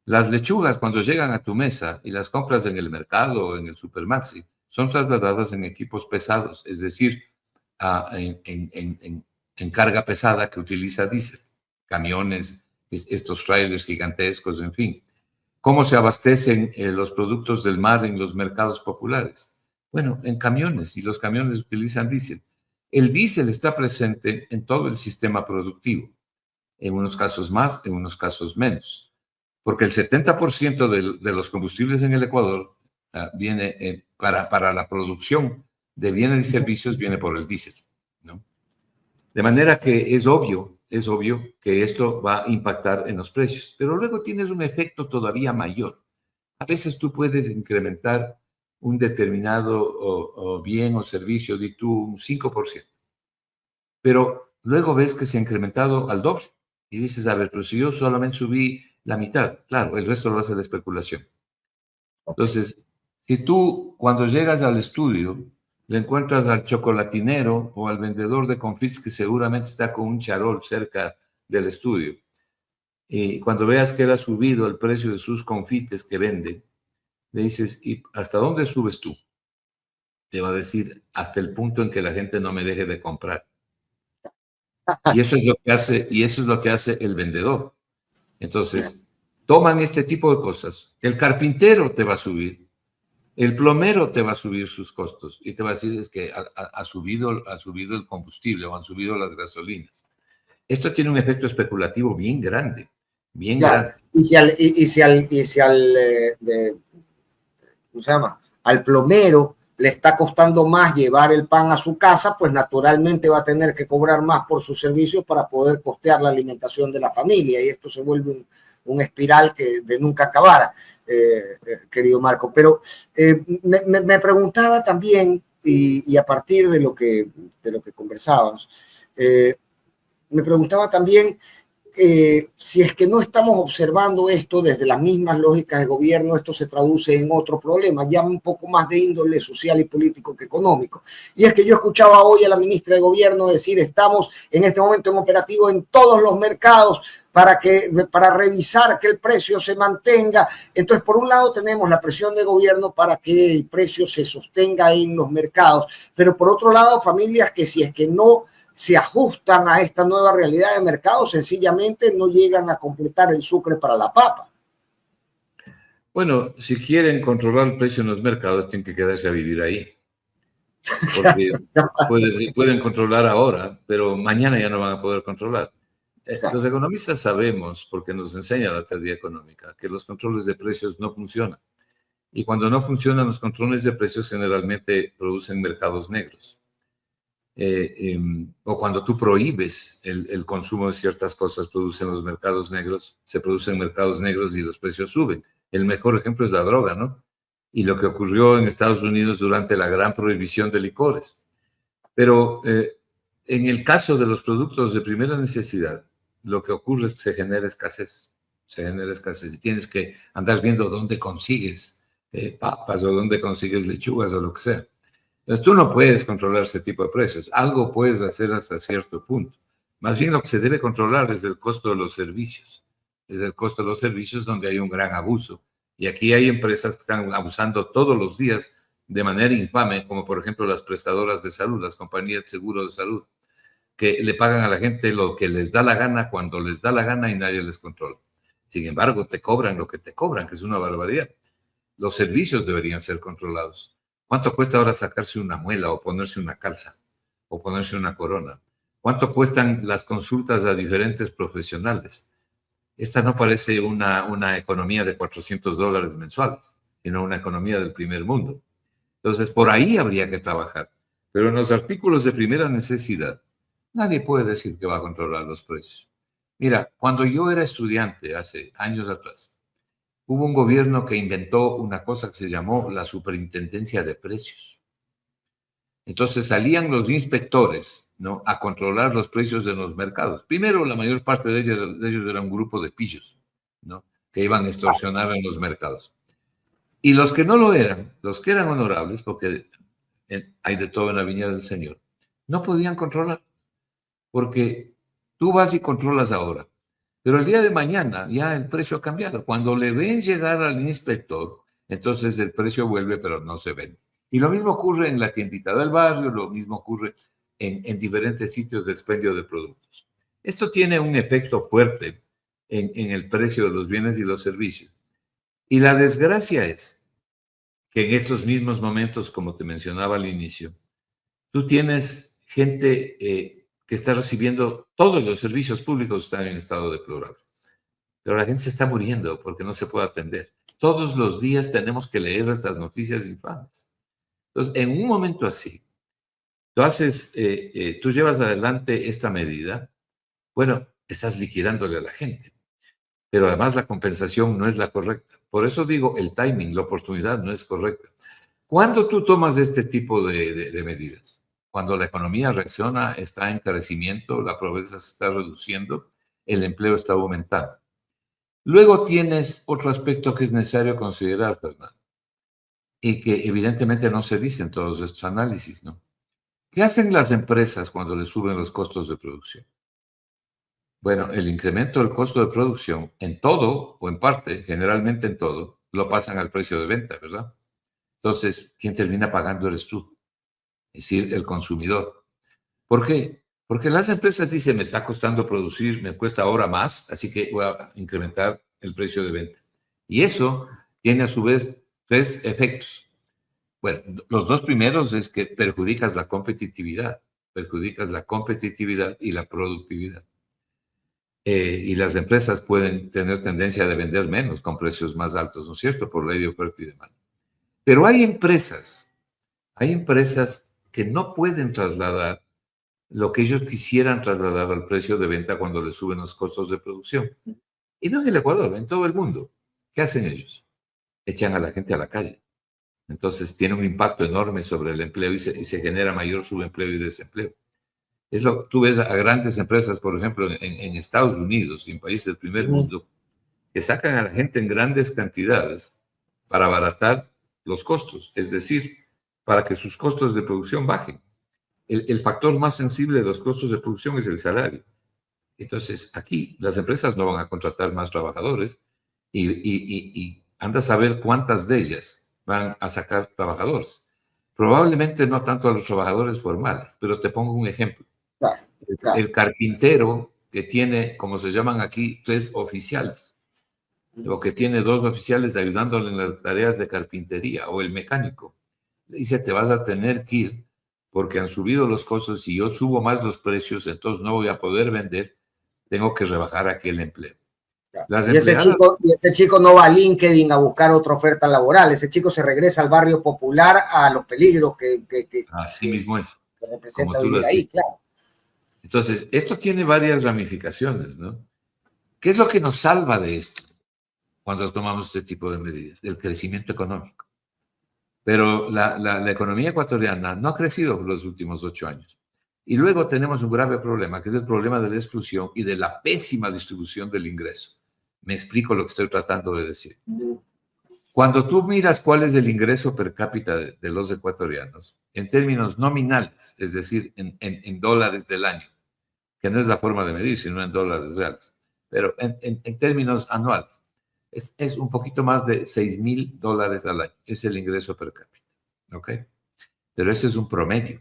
Las lechugas, cuando llegan a tu mesa y las compras en el mercado o en el Supermaxi, son trasladadas en equipos pesados, es decir, en carga pesada que utiliza diésel, camiones, estos trailers gigantescos, en fin. ¿Cómo se abastecen los productos del mar en los mercados populares? Bueno, en camiones, y los camiones utilizan diésel. El diésel está presente en todo el sistema productivo, en unos casos más, en unos casos menos, porque el 70% de los combustibles en el Ecuador viene para la producción de bienes y servicios viene por el diésel, ¿no? De manera que es obvio que esto va a impactar en los precios, pero luego tienes un efecto todavía mayor. A veces tú puedes incrementar un determinado bien o servicio de un 5%, pero luego ves que se ha incrementado al doble y dices, a ver, pero si yo solamente subí la mitad, claro, el resto lo hace la especulación. Entonces, si tú cuando llegas al estudio le encuentras al chocolatinero o al vendedor de confits que seguramente está con un charol cerca del estudio, y cuando veas que él ha subido el precio de sus confites que vende, le dices, ¿y hasta dónde subes tú? Te va a decir, hasta el punto en que la gente no me deje de comprar. Y eso es lo que hace el vendedor. Entonces, toman este tipo de cosas. El carpintero te va a subir, el plomero te va a subir sus costos y te va a decir es que ha subido el combustible o han subido las gasolinas. Esto tiene un efecto especulativo bien grande, bien grande. ¿Cómo se llama? Al plomero le está costando más llevar el pan a su casa, pues naturalmente va a tener que cobrar más por sus servicios para poder costear la alimentación de la familia, y esto se vuelve un espiral que de nunca acabara, querido Marco. Pero me preguntaba también, y a partir de lo que conversábamos, me preguntaba también si es que no estamos observando esto desde las mismas lógicas de gobierno, esto se traduce en otro problema, ya un poco más de índole social y político que económico. Y es que yo escuchaba hoy a la ministra de Gobierno decir, estamos en este momento en operativo en todos los mercados para revisar que el precio se mantenga. Entonces, por un lado tenemos la presión de gobierno para que el precio se sostenga en los mercados, pero por otro lado, familias que si es que no se ajustan a esta nueva realidad de mercado, sencillamente no llegan a completar el sucre para la papa. Bueno, si quieren controlar el precio en los mercados, tienen que quedarse a vivir ahí. Porque pueden controlar ahora, pero mañana ya no van a poder controlar. Los economistas sabemos, porque nos enseña la teoría económica, que los controles de precios no funcionan. Y cuando no funcionan los controles de precios, generalmente producen mercados negros. O cuando tú prohíbes el consumo de ciertas cosas, producen los mercados negros, se producen mercados negros y los precios suben. El mejor ejemplo es la droga, ¿no? Y lo que ocurrió en Estados Unidos durante la gran prohibición de licores. Pero en el caso de los productos de primera necesidad, lo que ocurre es que se genera escasez. Se genera escasez y tienes que andar viendo dónde consigues papas o dónde consigues lechugas o lo que sea. Entonces, tú no puedes controlar ese tipo de precios. Algo puedes hacer hasta cierto punto. Más bien lo que se debe controlar es el costo de los servicios. Es el costo de los servicios donde hay un gran abuso. Y aquí hay empresas que están abusando todos los días de manera infame, como por ejemplo las prestadoras de salud, las compañías de seguro de salud, que le pagan a la gente lo que les da la gana, cuando les da la gana y nadie les controla. Sin embargo, te cobran lo que te cobran, que es una barbaridad. Los servicios deberían ser controlados. ¿Cuánto cuesta ahora sacarse una muela o ponerse una calza o ponerse una corona? ¿Cuánto cuestan las consultas a diferentes profesionales? Esta no parece una economía de $400 mensuales, sino una economía del primer mundo. Entonces, por ahí habría que trabajar. Pero en los artículos de primera necesidad, nadie puede decir que va a controlar los precios. Mira, cuando yo era estudiante hace años atrás, hubo un gobierno que inventó una cosa que se llamó la Superintendencia de Precios. Entonces salían los inspectores, ¿no?, a controlar los precios de los mercados. Primero, la mayor parte de ellos era un grupo de pillos, ¿no?, que iban a extorsionar en los mercados. Y los que no lo eran, los que eran honorables, porque hay de todo en la viña del Señor, no podían controlar, porque tú vas y controlas ahora. Pero el día de mañana ya el precio ha cambiado. Cuando le ven llegar al inspector, entonces el precio vuelve, pero no se vende. Y lo mismo ocurre en la tiendita del barrio, lo mismo ocurre en diferentes sitios de expendio de productos. Esto tiene un efecto fuerte en el precio de los bienes y los servicios. Y la desgracia es que en estos mismos momentos, como te mencionaba al inicio, tú tienes gente que está recibiendo todos los servicios públicos, están en estado deplorable. Pero la gente se está muriendo porque no se puede atender. Todos los días tenemos que leer estas noticias infames. Entonces, en un momento así, tú llevas adelante esta medida, bueno, estás liquidándole a la gente. Pero además la compensación no es la correcta. Por eso digo, el timing, la oportunidad no es correcta. ¿Cuándo tú tomas este tipo de medidas? Cuando la economía reacciona, está en crecimiento, la pobreza se está reduciendo, el empleo está aumentando. Luego tienes otro aspecto que es necesario considerar, Fernando, y que evidentemente no se dice en todos estos análisis, ¿no? ¿Qué hacen las empresas cuando les suben los costos de producción? Bueno, el incremento del costo de producción en todo o en parte, generalmente en todo, lo pasan al precio de venta, ¿verdad? Entonces, ¿quién termina pagando eres tú? Es decir, el consumidor. ¿Por qué? Porque las empresas dicen, me está costando producir, me cuesta ahora más, así que voy a incrementar el precio de venta. Y eso tiene a su vez tres efectos. Bueno, los dos primeros es que perjudicas la competitividad y la productividad. Y las empresas pueden tener tendencia de vender menos con precios más altos, ¿no es cierto? Por ley de oferta y demanda. Pero hay empresas que no pueden trasladar lo que ellos quisieran trasladar al precio de venta cuando les suben los costos de producción. Y no en el Ecuador, en todo el mundo. ¿Qué hacen ellos? Echan a la gente a la calle. Entonces tiene un impacto enorme sobre el empleo y se genera mayor subempleo y desempleo. Tú ves a grandes empresas, por ejemplo, en Estados Unidos y en países del primer mundo, que sacan a la gente en grandes cantidades para abaratar los costos, es decir, para que sus costos de producción bajen. El factor más sensible de los costos de producción es el salario. Entonces, aquí las empresas no van a contratar más trabajadores y anda a saber cuántas de ellas van a sacar trabajadores. Probablemente no tanto a los trabajadores formales, pero te pongo un ejemplo. Claro, claro. El carpintero que tiene, como se llaman aquí, 3 oficiales, o que tiene 2 oficiales ayudándole en las tareas de carpintería, o el mecánico, le dice, te vas a tener que ir porque han subido los costos y yo subo más los precios, entonces no voy a poder vender, tengo que rebajar aquí el empleo. Y ese chico no va a LinkedIn a buscar otra oferta laboral, ese chico se regresa al barrio popular a los peligros que así mismo es, que representa vivir ahí, claro. Entonces, esto tiene varias ramificaciones, ¿no? ¿Qué es lo que nos salva de esto cuando tomamos este tipo de medidas? El crecimiento económico. Pero la economía ecuatoriana no ha crecido los últimos 8 años. Y luego tenemos un grave problema, que es el problema de la exclusión y de la pésima distribución del ingreso. Me explico lo que estoy tratando de decir. Cuando tú miras cuál es el ingreso per cápita de los ecuatorianos, en términos nominales, es decir, en dólares del año, que no es la forma de medir, sino en dólares reales, pero en términos anuales, es un poquito más de $6,000 al año. Es el ingreso per cápita, ¿ok? Pero ese es un promedio.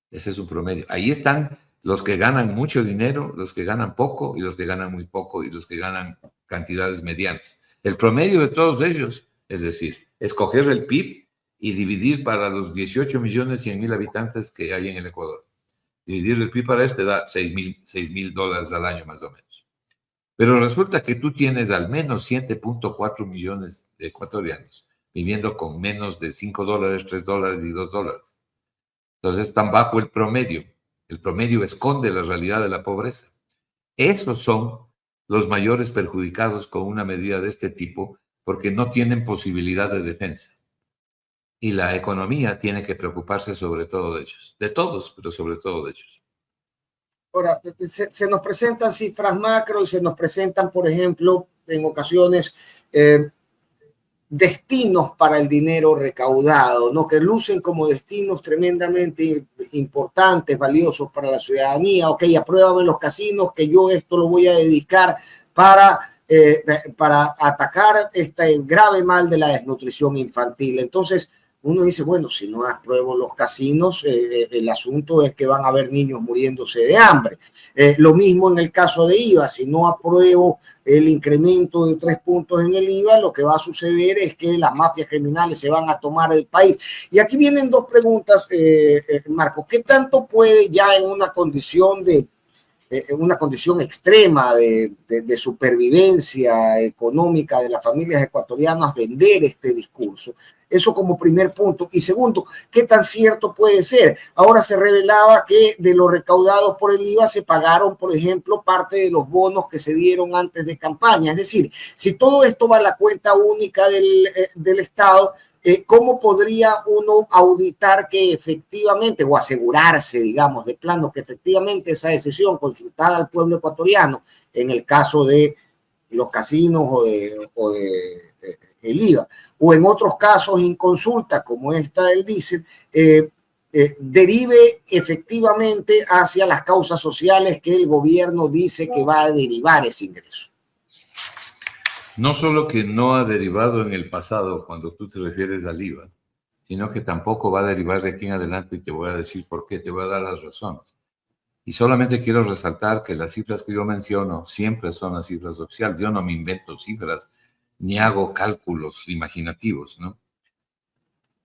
Ese es un promedio. Ahí están los que ganan mucho dinero, los que ganan poco y los que ganan muy poco y los que ganan cantidades medianas. El promedio de todos ellos, es decir, escoger el PIB y dividir para los 18.100.000 habitantes que hay en el Ecuador. Dividir el PIB para este da $6,000 al año más o menos. Pero resulta que tú tienes al menos 7.4 millones de ecuatorianos viviendo con menos de $5, $3 y $2. Entonces están bajo el promedio. El promedio esconde la realidad de la pobreza. Esos son los mayores perjudicados con una medida de este tipo porque no tienen posibilidad de defensa. Y la economía tiene que preocuparse sobre todo de ellos. De todos, pero sobre todo de ellos. Ahora, se nos presentan cifras macro y se nos presentan, por ejemplo, en ocasiones, destinos para el dinero recaudado, ¿no? Que lucen como destinos tremendamente importantes, valiosos para la ciudadanía. Ok, apruébame los casinos, que yo esto lo voy a dedicar para atacar este grave mal de la desnutrición infantil. Entonces, uno dice, bueno, si no apruebo los casinos, el asunto es que van a haber niños muriéndose de hambre. Lo mismo en el caso de IVA, si no apruebo el incremento de 3 puntos en el IVA, lo que va a suceder es que las mafias criminales se van a tomar el país. Y aquí vienen 2 preguntas, Marcos. ¿Qué tanto puede ya en una condición extrema de supervivencia económica de las familias ecuatorianas vender este discurso? Eso como primer punto. Y segundo, ¿qué tan cierto puede ser? Ahora se revelaba que de lo recaudado por el IVA se pagaron, por ejemplo, parte de los bonos que se dieron antes de campaña. Es decir, si todo esto va a la cuenta única del Estado, ¿cómo podría uno auditar que efectivamente, o asegurarse, digamos, de plano, que efectivamente esa decisión consultada al pueblo ecuatoriano, en el caso de los casinos o de el IVA, o en otros casos inconsulta, como esta del diésel, derive efectivamente hacia las causas sociales que el gobierno dice que va a derivar ese ingreso? No solo que no ha derivado en el pasado cuando tú te refieres al IVA, sino que tampoco va a derivar de aquí en adelante y te voy a decir por qué, te voy a dar las razones. Y solamente quiero resaltar que las cifras que yo menciono siempre son las cifras oficiales. Yo no me invento cifras ni hago cálculos imaginativos, ¿no?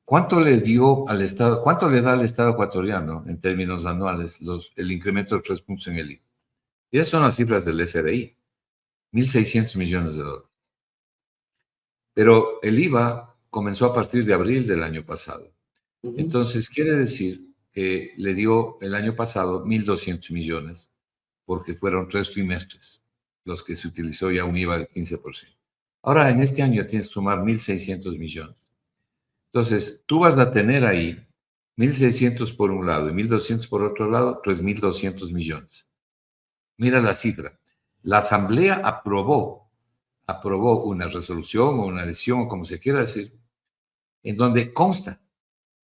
¿Cuánto le dio al Estado, cuánto le da al Estado ecuatoriano en términos anuales el incremento de 3 puntos en el IVA? Y esas son las cifras del SRI, $1,600 millones. Pero el IVA comenzó a partir de abril del año pasado. Entonces, quiere decir que le dio el año pasado 1.200 millones, porque fueron 3 trimestres los que se utilizó ya un IVA del 15%. Ahora, en este año tienes que sumar 1.600 millones. Entonces, tú vas a tener ahí 1.600 por un lado y 1.200 por otro lado, 3.200 millones. Mira la cifra. La Asamblea aprobó una resolución o una decisión, o como se quiera decir, en donde consta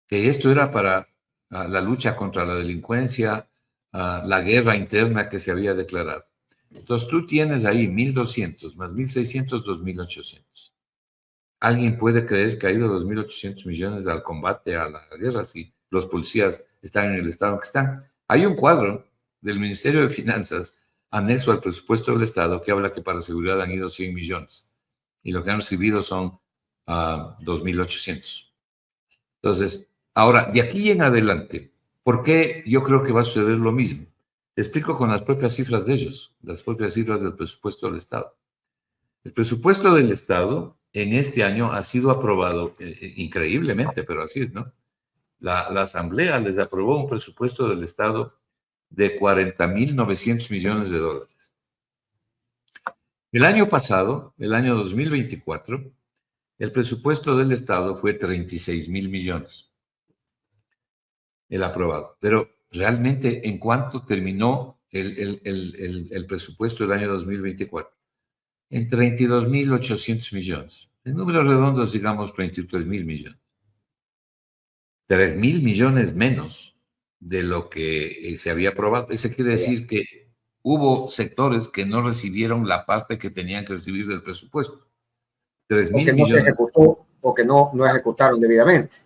que esto era para la lucha contra la delincuencia, la guerra interna que se había declarado. Entonces tú tienes ahí 1.200 más 1.600, 2.800. ¿Alguien puede creer que ha ido 2.800 millones al combate, a la guerra, si los policías están en el estado que están? Hay un cuadro del Ministerio de Finanzas anexo al presupuesto del Estado que habla que para seguridad han ido 100 millones y lo que han recibido son 2.800. Entonces, ahora, de aquí en adelante, ¿por qué yo creo que va a suceder lo mismo? Te explico con las propias cifras de ellos, las propias cifras del presupuesto del Estado. El presupuesto del Estado en este año ha sido aprobado increíblemente, pero así es, ¿no? La Asamblea les aprobó un presupuesto del Estado de 40.900 millones de dólares. El año pasado, el año 2024, el presupuesto del Estado fue 36.000 millones, el aprobado. Pero realmente, ¿en cuánto terminó el presupuesto del año 2024? En 32.800 millones. En números redondos, digamos 33.000 millones. 3.000 millones menos de lo que se había aprobado. Eso quiere decir que hubo sectores que no recibieron la parte que tenían que recibir del presupuesto. 3.000 millones. Se ejecutó o que no ejecutaron debidamente.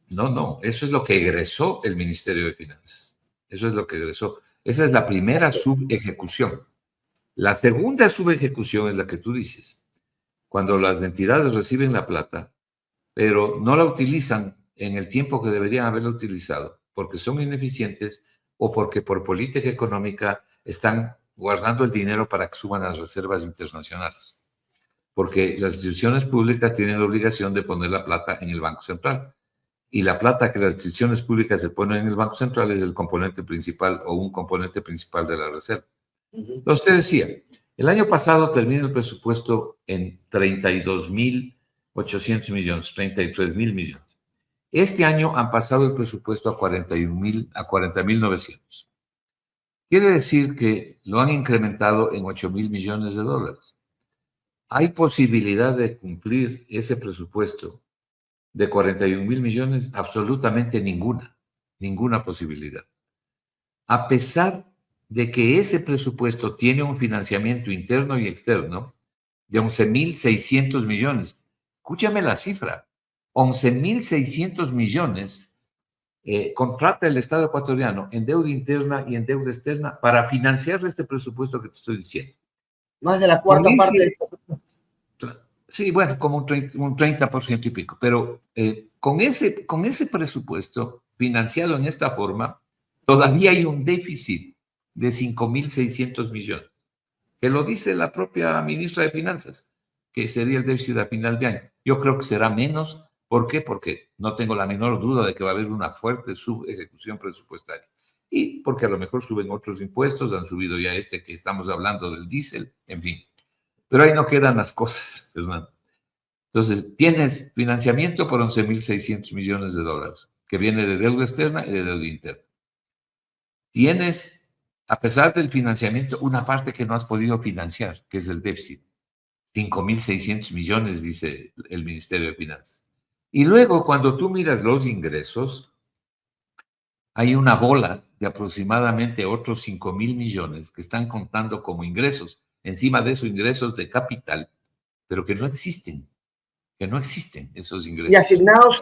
No, eso es lo que egresó el Ministerio de Finanzas. Eso es lo que egresó. Esa es la primera subejecución. La segunda subejecución es la que tú dices. Cuando las entidades reciben la plata, pero no la utilizan en el tiempo que deberían haberla utilizado, porque son ineficientes o porque por política económica están guardando el dinero para que suban las reservas internacionales. Porque las instituciones públicas tienen la obligación de poner la plata en el Banco Central. Y la plata que las instituciones públicas se ponen en el Banco Central es el componente principal o un componente principal de la reserva. Entonces, usted decía, el año pasado termina el presupuesto en 32.800 millones, 33.000 millones. Este año han pasado el presupuesto a 40.900. Quiere decir que lo han incrementado en 8.000 millones de dólares. ¿Hay posibilidad de cumplir ese presupuesto de 41.000 millones? Absolutamente ninguna posibilidad. A pesar de que ese presupuesto tiene un financiamiento interno y externo de 11.600 millones. Escúchame la cifra. 11.600 millones contrata el Estado ecuatoriano en deuda interna y en deuda externa para financiar este presupuesto que te estoy diciendo. Más de la cuarta parte del presupuesto. Sí, bueno, como un 30% y pico. Pero con ese presupuesto financiado en esta forma, todavía hay un déficit de 5.600 millones, que lo dice la propia ministra de Finanzas, que sería el déficit a final de año. Yo creo que será menos. ¿Por qué? Porque no tengo la menor duda de que va a haber una fuerte subejecución presupuestaria. Y porque a lo mejor suben otros impuestos, han subido ya que estamos hablando del diésel, en fin. Pero ahí no quedan las cosas, Fernando. Entonces, tienes financiamiento por 11.600 millones de dólares, que viene de deuda externa y de deuda interna. Tienes, a pesar del financiamiento, una parte que no has podido financiar, que es el déficit. 5.600 millones, dice el Ministerio de Finanzas. Y luego, cuando tú miras los ingresos, hay una bola de aproximadamente otros 5.000 millones que están contando como ingresos, encima de esos ingresos de capital, pero que no existen esos ingresos. ¿Y asignados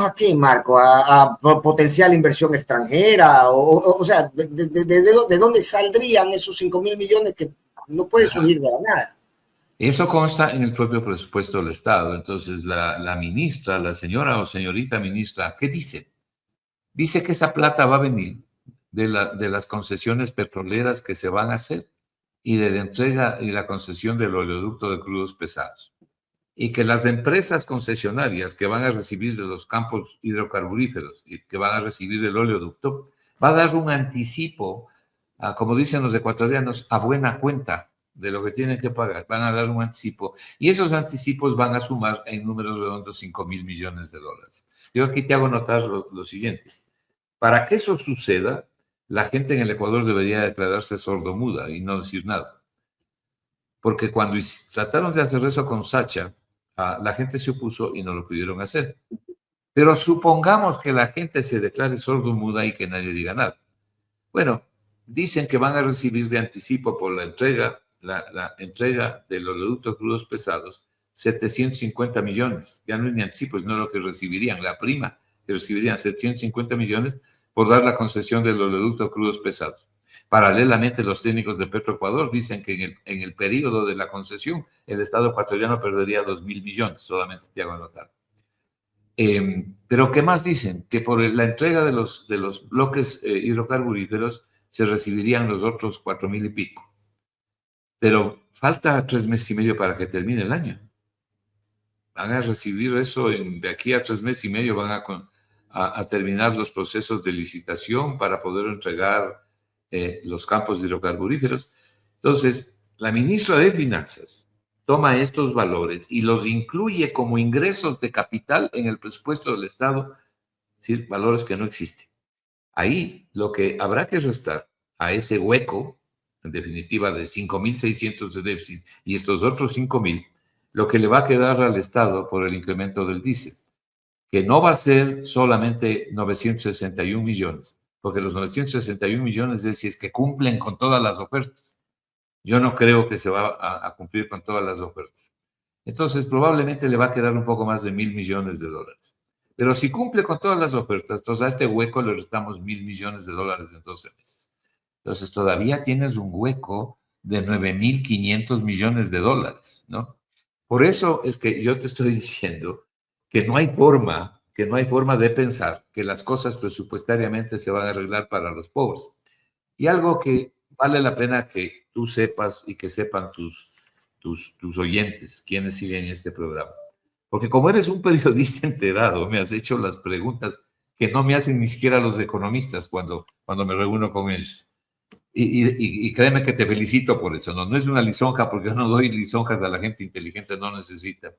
a qué, Marco? ¿A potencial inversión extranjera? O sea, ¿de dónde saldrían esos 5.000 millones que no pueden surgir de la nada? Eso consta en el propio presupuesto del Estado. Entonces, la ministra, la señora o señorita ministra, ¿qué dice? Dice que esa plata va a venir de las concesiones petroleras que se van a hacer y de la entrega y la concesión del oleoducto de crudos pesados. Y que las empresas concesionarias que van a recibir de los campos hidrocarburíferos y que van a recibir el oleoducto, va a dar un anticipo, como dicen los ecuatorianos, a buena cuenta de lo que tienen que pagar. Van a dar un anticipo y esos anticipos van a sumar en números redondos 5.000 millones de dólares. Yo aquí te hago notar lo siguiente. Para que eso suceda, la gente en el Ecuador debería declararse sordomuda y no decir nada. Porque cuando trataron de hacer eso con Sacha, la gente se opuso y no lo pudieron hacer. Pero supongamos que la gente se declare sordomuda y que nadie diga nada. Bueno, dicen que van a recibir de anticipo por la entrega de los oleoductos crudos pesados 750 millones. Ya no es ni anticipo, no es lo que recibirían, la prima que recibirían 750 millones por dar la concesión de los oleoductos crudos pesados. Paralelamente, los técnicos de Petroecuador dicen que en el periodo de la concesión el Estado ecuatoriano perdería 2.000 millones, solamente te hago notar. Pero ¿qué más dicen? Que por la entrega de los bloques hidrocarburíferos se recibirían los otros 4.000 y pico. Pero falta 3 meses y medio para que termine el año. Van a recibir eso de aquí a 3 meses y medio, van a terminar los procesos de licitación para poder entregar los campos de hidrocarburíferos. Entonces, la ministra de Finanzas toma estos valores y los incluye como ingresos de capital en el presupuesto del Estado, es decir, valores que no existen. Ahí lo que habrá que restar a ese hueco, en definitiva, de 5.600 de déficit y estos otros 5.000, lo que le va a quedar al Estado por el incremento del diésel, que no va a ser solamente 961 millones, porque los 961 millones es si es que cumplen con todas las ofertas. Yo no creo que se va a cumplir con todas las ofertas. Entonces, probablemente le va a quedar un poco más de 1.000 millones de dólares. Pero si cumple con todas las ofertas, entonces a este hueco le restamos 1.000 millones de dólares en 12 meses. Entonces, todavía tienes un hueco de 9.500 millones de dólares, ¿no? Por eso es que yo te estoy diciendo que no hay forma de pensar que las cosas presupuestariamente se van a arreglar para los pobres. Y algo que vale la pena que tú sepas y que sepan tus oyentes, quienes siguen este programa. Porque como eres un periodista enterado, me has hecho las preguntas que no me hacen ni siquiera los economistas cuando me reúno con ellos. Y créeme que te felicito por eso. No es una lisonja, porque yo no doy lisonjas a la gente inteligente, no necesita.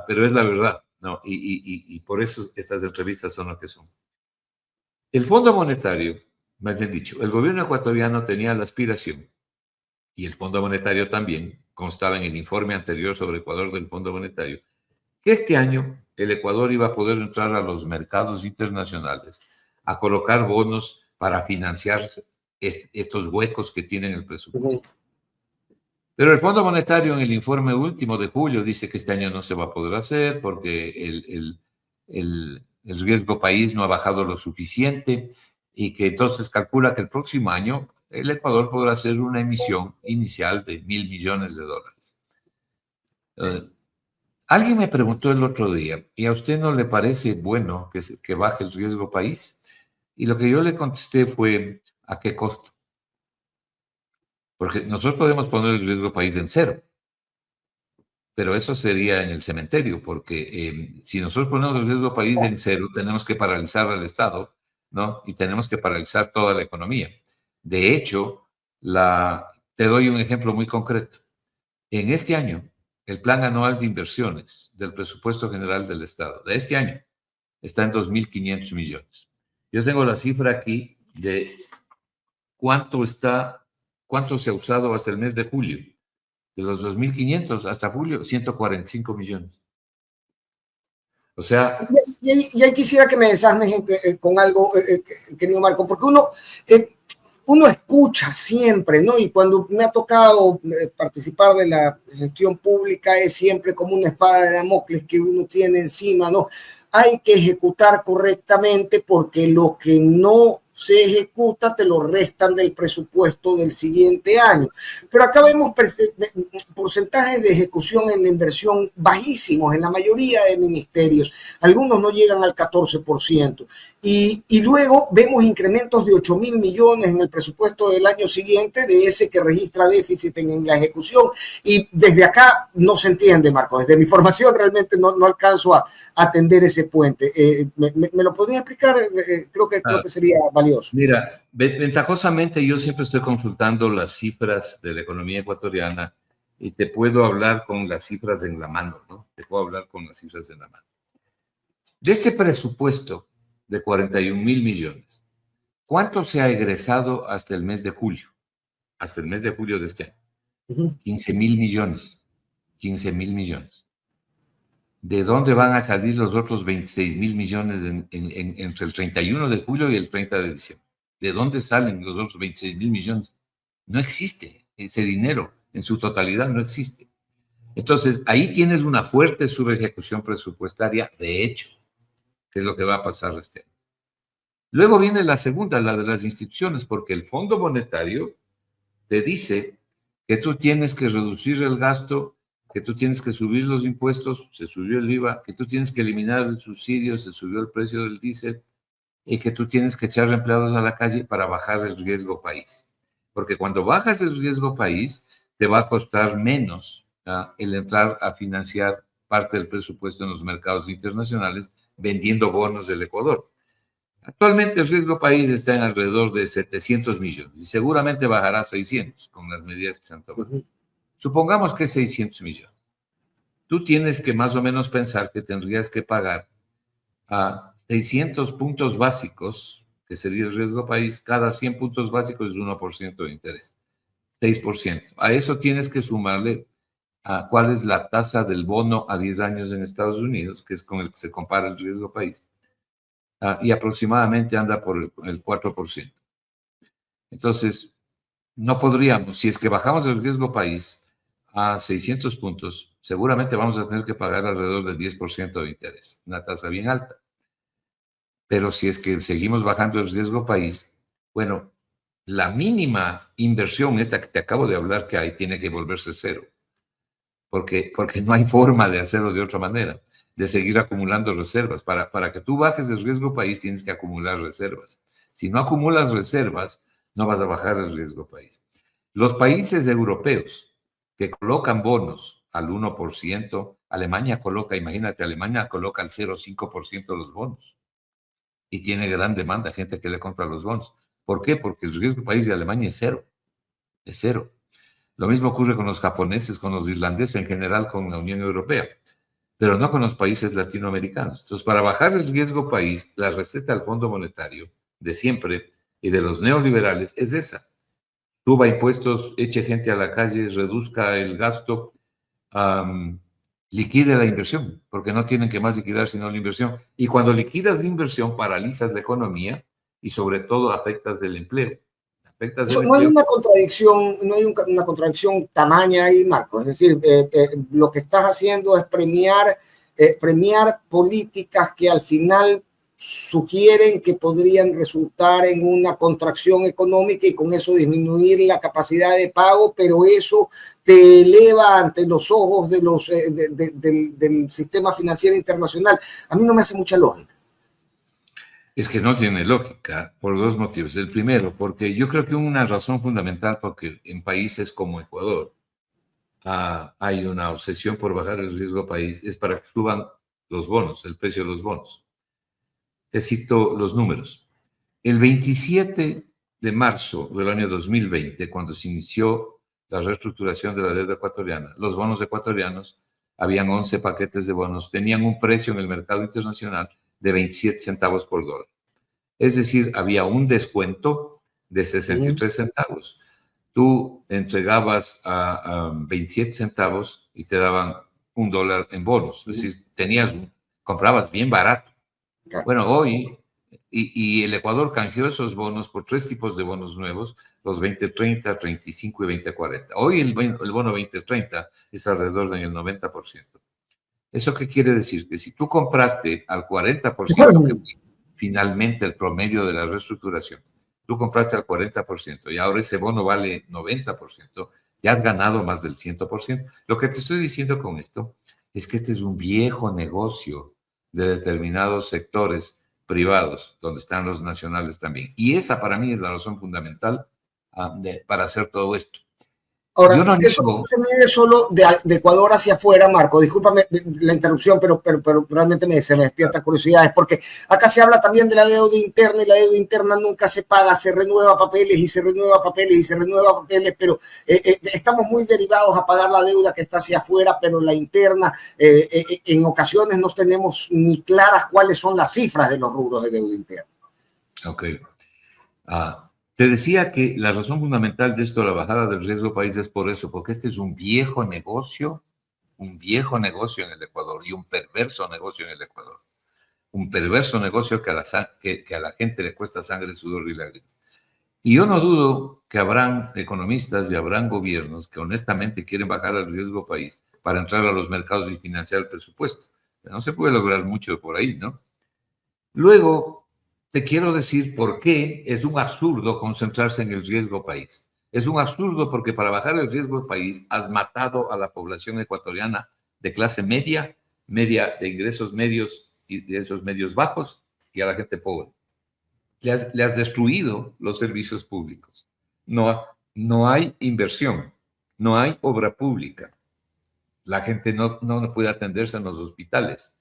Pero es la verdad, ¿no? Y por eso estas entrevistas son lo que son. El Fondo Monetario, más bien dicho, el gobierno ecuatoriano tenía la aspiración, y el Fondo Monetario también, constaba en el informe anterior sobre Ecuador del Fondo Monetario, que este año el Ecuador iba a poder entrar a los mercados internacionales a colocar bonos para financiar estos huecos que tienen el presupuesto. Pero el Fondo Monetario en el informe último de julio dice que este año no se va a poder hacer porque el riesgo país no ha bajado lo suficiente y que entonces calcula que el próximo año el Ecuador podrá hacer una emisión inicial de 1.000 millones de dólares. Alguien me preguntó el otro día, ¿y a usted no le parece bueno que baje el riesgo país? Y lo que yo le contesté fue, ¿a qué costo? Porque nosotros podemos poner el riesgo país en cero, pero eso sería en el cementerio, porque si nosotros ponemos el riesgo país en cero, tenemos que paralizar al Estado, ¿no? Y tenemos que paralizar toda la economía. De hecho, te doy un ejemplo muy concreto. En este año, el plan anual de inversiones del presupuesto general del Estado de este año está en 2.500 millones. Yo tengo la cifra aquí de cuánto se ha usado hasta el mes de julio. De los 2.500 hasta julio, 145 millones. O sea... Y ahí quisiera que me desasnes con algo, querido Marco, porque uno escucha siempre, ¿no? Y cuando me ha tocado participar de la gestión pública es siempre como una espada de Damocles que uno tiene encima, ¿no? Hay que ejecutar correctamente porque lo que no se ejecuta te lo restan del presupuesto del siguiente año. Pero acá vemos porcentajes de ejecución en la inversión bajísimos en la mayoría de ministerios. Algunos no llegan al 14%. Y luego vemos incrementos de 8.000 millones en el presupuesto del año siguiente de ese que registra déficit en la ejecución. Y desde acá no se entiende, Marco. Desde mi formación realmente no alcanzo a atender ese puente. ¿Me lo podría explicar? Creo que sería valioso. Mira, ventajosamente yo siempre estoy consultando las cifras de la economía ecuatoriana y te puedo hablar con las cifras en la mano, ¿no? Te puedo hablar con las cifras en la mano. De este presupuesto de 41.000 millones, ¿cuánto se ha egresado hasta el mes de julio? Hasta el mes de julio de este año. 15.000 millones. 15.000 millones. ¿De dónde van a salir los otros 26.000 millones entre el 31 de julio y el 30 de diciembre? ¿De dónde salen los otros 26.000 millones? No existe ese dinero, en su totalidad no existe. Entonces, ahí tienes una fuerte subejecución presupuestaria, de hecho, que es lo que va a pasar este año. Luego viene la segunda, la de las instituciones, porque el Fondo Monetario te dice que tú tienes que reducir el gasto, que tú tienes que subir los impuestos, se subió el IVA, que tú tienes que eliminar el subsidio, se subió el precio del diésel, y que tú tienes que echar empleados a la calle para bajar el riesgo país. Porque cuando bajas el riesgo país, te va a costar menos el entrar a financiar parte del presupuesto en los mercados internacionales vendiendo bonos del Ecuador. Actualmente el riesgo país está en alrededor de 700 millones y seguramente bajará a 600 con las medidas que se han tomado. Supongamos que es 600 millones. Tú tienes que más o menos pensar que tendrías que pagar a 600 puntos básicos, que sería el riesgo país, cada 100 puntos básicos es 1% de interés, 6%. A eso tienes que sumarle a cuál es la tasa del bono a 10 años en Estados Unidos, que es con el que se compara el riesgo país, y aproximadamente anda por el 4%. Entonces, no podríamos, si es que bajamos el riesgo país a 600 puntos, seguramente vamos a tener que pagar alrededor del 10% de interés, una tasa bien alta. Pero si es que seguimos bajando el riesgo país, bueno, la mínima inversión, esta que te acabo de hablar que hay, tiene que volverse cero. Porque no hay forma de hacerlo de otra manera, de seguir acumulando reservas. Para que tú bajes el riesgo país, tienes que acumular reservas. Si no acumulas reservas, no vas a bajar el riesgo país. Los países europeos que colocan bonos al 1%, Alemania coloca, imagínate, Alemania coloca al 0,5% los bonos. Y tiene gran demanda, gente que le compra los bonos. ¿Por qué? Porque el riesgo país de Alemania es cero. Es cero. Lo mismo ocurre con los japoneses, con los irlandeses, en general con la Unión Europea, pero no con los países latinoamericanos. Entonces, para bajar el riesgo país, la receta del Fondo Monetario de siempre y de los neoliberales es esa. Suba impuestos, eche gente a la calle, reduzca el gasto, liquide la inversión, porque no tienen que más liquidar sino la inversión. Y cuando liquidas la inversión, paralizas la economía y sobre todo afectas el empleo. No hay una contradicción, no hay una contradicción tamaña ahí, Marco. Es decir, lo que estás haciendo es premiar políticas que al final sugieren que podrían resultar en una contracción económica y con eso disminuir la capacidad de pago, pero eso te eleva ante los ojos de del sistema financiero internacional. A mí no me hace mucha lógica. Es que no tiene lógica por dos motivos. El primero, porque yo creo que una razón fundamental, porque en países como Ecuador hay una obsesión por bajar el riesgo país, es para que suban los bonos, el precio de los bonos. Te cito los números. El 27 de marzo del año 2020, cuando se inició la reestructuración de la deuda ecuatoriana, los bonos ecuatorianos, habían 11 paquetes de bonos, tenían un precio en el mercado internacional de 27 centavos por dólar. Es decir, había un descuento de 63 centavos. Tú entregabas a 27 centavos y te daban $1 en bonos. Es decir, comprabas bien barato. Bueno, hoy, y el Ecuador canjeó esos bonos por 3 tipos de bonos nuevos, los 2030, 35 y 2040. Hoy el bono 2030 es alrededor del 90%. ¿Eso qué quiere decir? Que si tú compraste al 40%, que finalmente el promedio de la reestructuración, tú compraste al 40% y ahora ese bono vale 90%, ya has ganado más del 100%. Lo que te estoy diciendo con esto es que este es un viejo negocio de determinados sectores privados, donde están los nacionales también. Y esa para mí es la razón fundamental para hacer todo esto. Ahora, Yo no eso no niego. se mide solo de Ecuador hacia afuera, Marco. Discúlpame la interrupción, pero realmente se me despierta curiosidades, porque acá se habla también de la deuda interna y la deuda interna nunca se paga, se renueva papeles y se renueva papeles y se renueva papeles, pero estamos muy derivados a pagar la deuda que está hacia afuera, pero la interna, en ocasiones no tenemos ni claras cuáles son las cifras de los rubros de deuda interna. Ok. Te decía que la razón fundamental de esto, la bajada del riesgo país, es por eso, porque este es un viejo negocio en el Ecuador y un perverso negocio en el Ecuador. Un perverso negocio que a la gente le cuesta sangre, sudor y lágrimas. Y yo no dudo que habrán economistas y habrán gobiernos que honestamente quieren bajar el riesgo país para entrar a los mercados y financiar el presupuesto. No se puede lograr mucho por ahí, ¿no? Luego, te quiero decir por qué es un absurdo concentrarse en el riesgo país. Es un absurdo porque para bajar el riesgo país has matado a la población ecuatoriana de clase media, media de ingresos medios y de esos medios bajos, y a la gente pobre. Le has destruido los servicios públicos. No hay inversión, no hay obra pública. La gente no puede atenderse en los hospitales.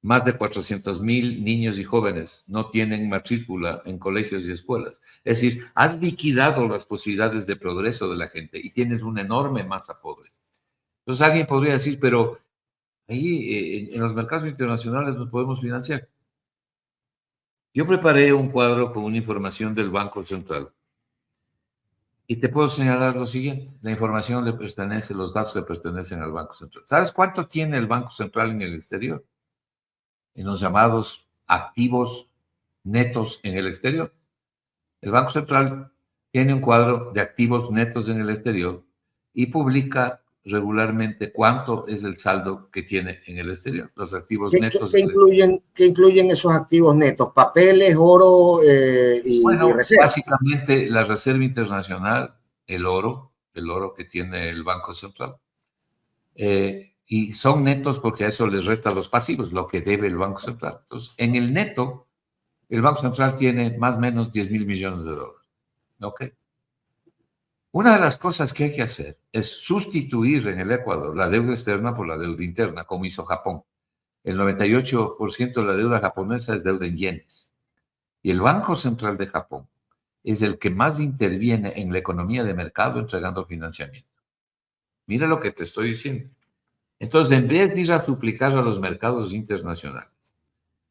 Más de 400,000 niños y jóvenes no tienen matrícula en colegios y escuelas. Es decir, has liquidado las posibilidades de progreso de la gente y tienes una enorme masa pobre. Entonces alguien podría decir, pero ahí en los mercados internacionales nos podemos financiar. Yo preparé un cuadro con una información del Banco Central y te puedo señalar lo siguiente. La información le pertenece, los datos le pertenecen al Banco Central. ¿Sabes cuánto tiene el Banco Central en el exterior? En los llamados activos netos en el exterior. El Banco Central tiene un cuadro de activos netos en el exterior y publica regularmente cuánto es el saldo que tiene en el exterior, los activos netos. ¿Qué incluyen esos activos netos? Papeles, oro y Bueno, reservas. básicamente la Reserva Internacional, el oro que tiene el Banco Central. Y son netos porque a eso les resta los pasivos, lo que debe el Banco Central. Entonces, en el neto, el Banco Central tiene más o menos 10,000 millones de dólares. ¿Ok? Una de las cosas que hay que hacer es sustituir en el Ecuador la deuda externa por la deuda interna, como hizo Japón. El 98% de la deuda japonesa es deuda en yenes. Y el Banco Central de Japón es el que más interviene en la economía de mercado entregando financiamiento. Mira lo que te estoy diciendo. Entonces, en vez de ir a suplicar a los mercados internacionales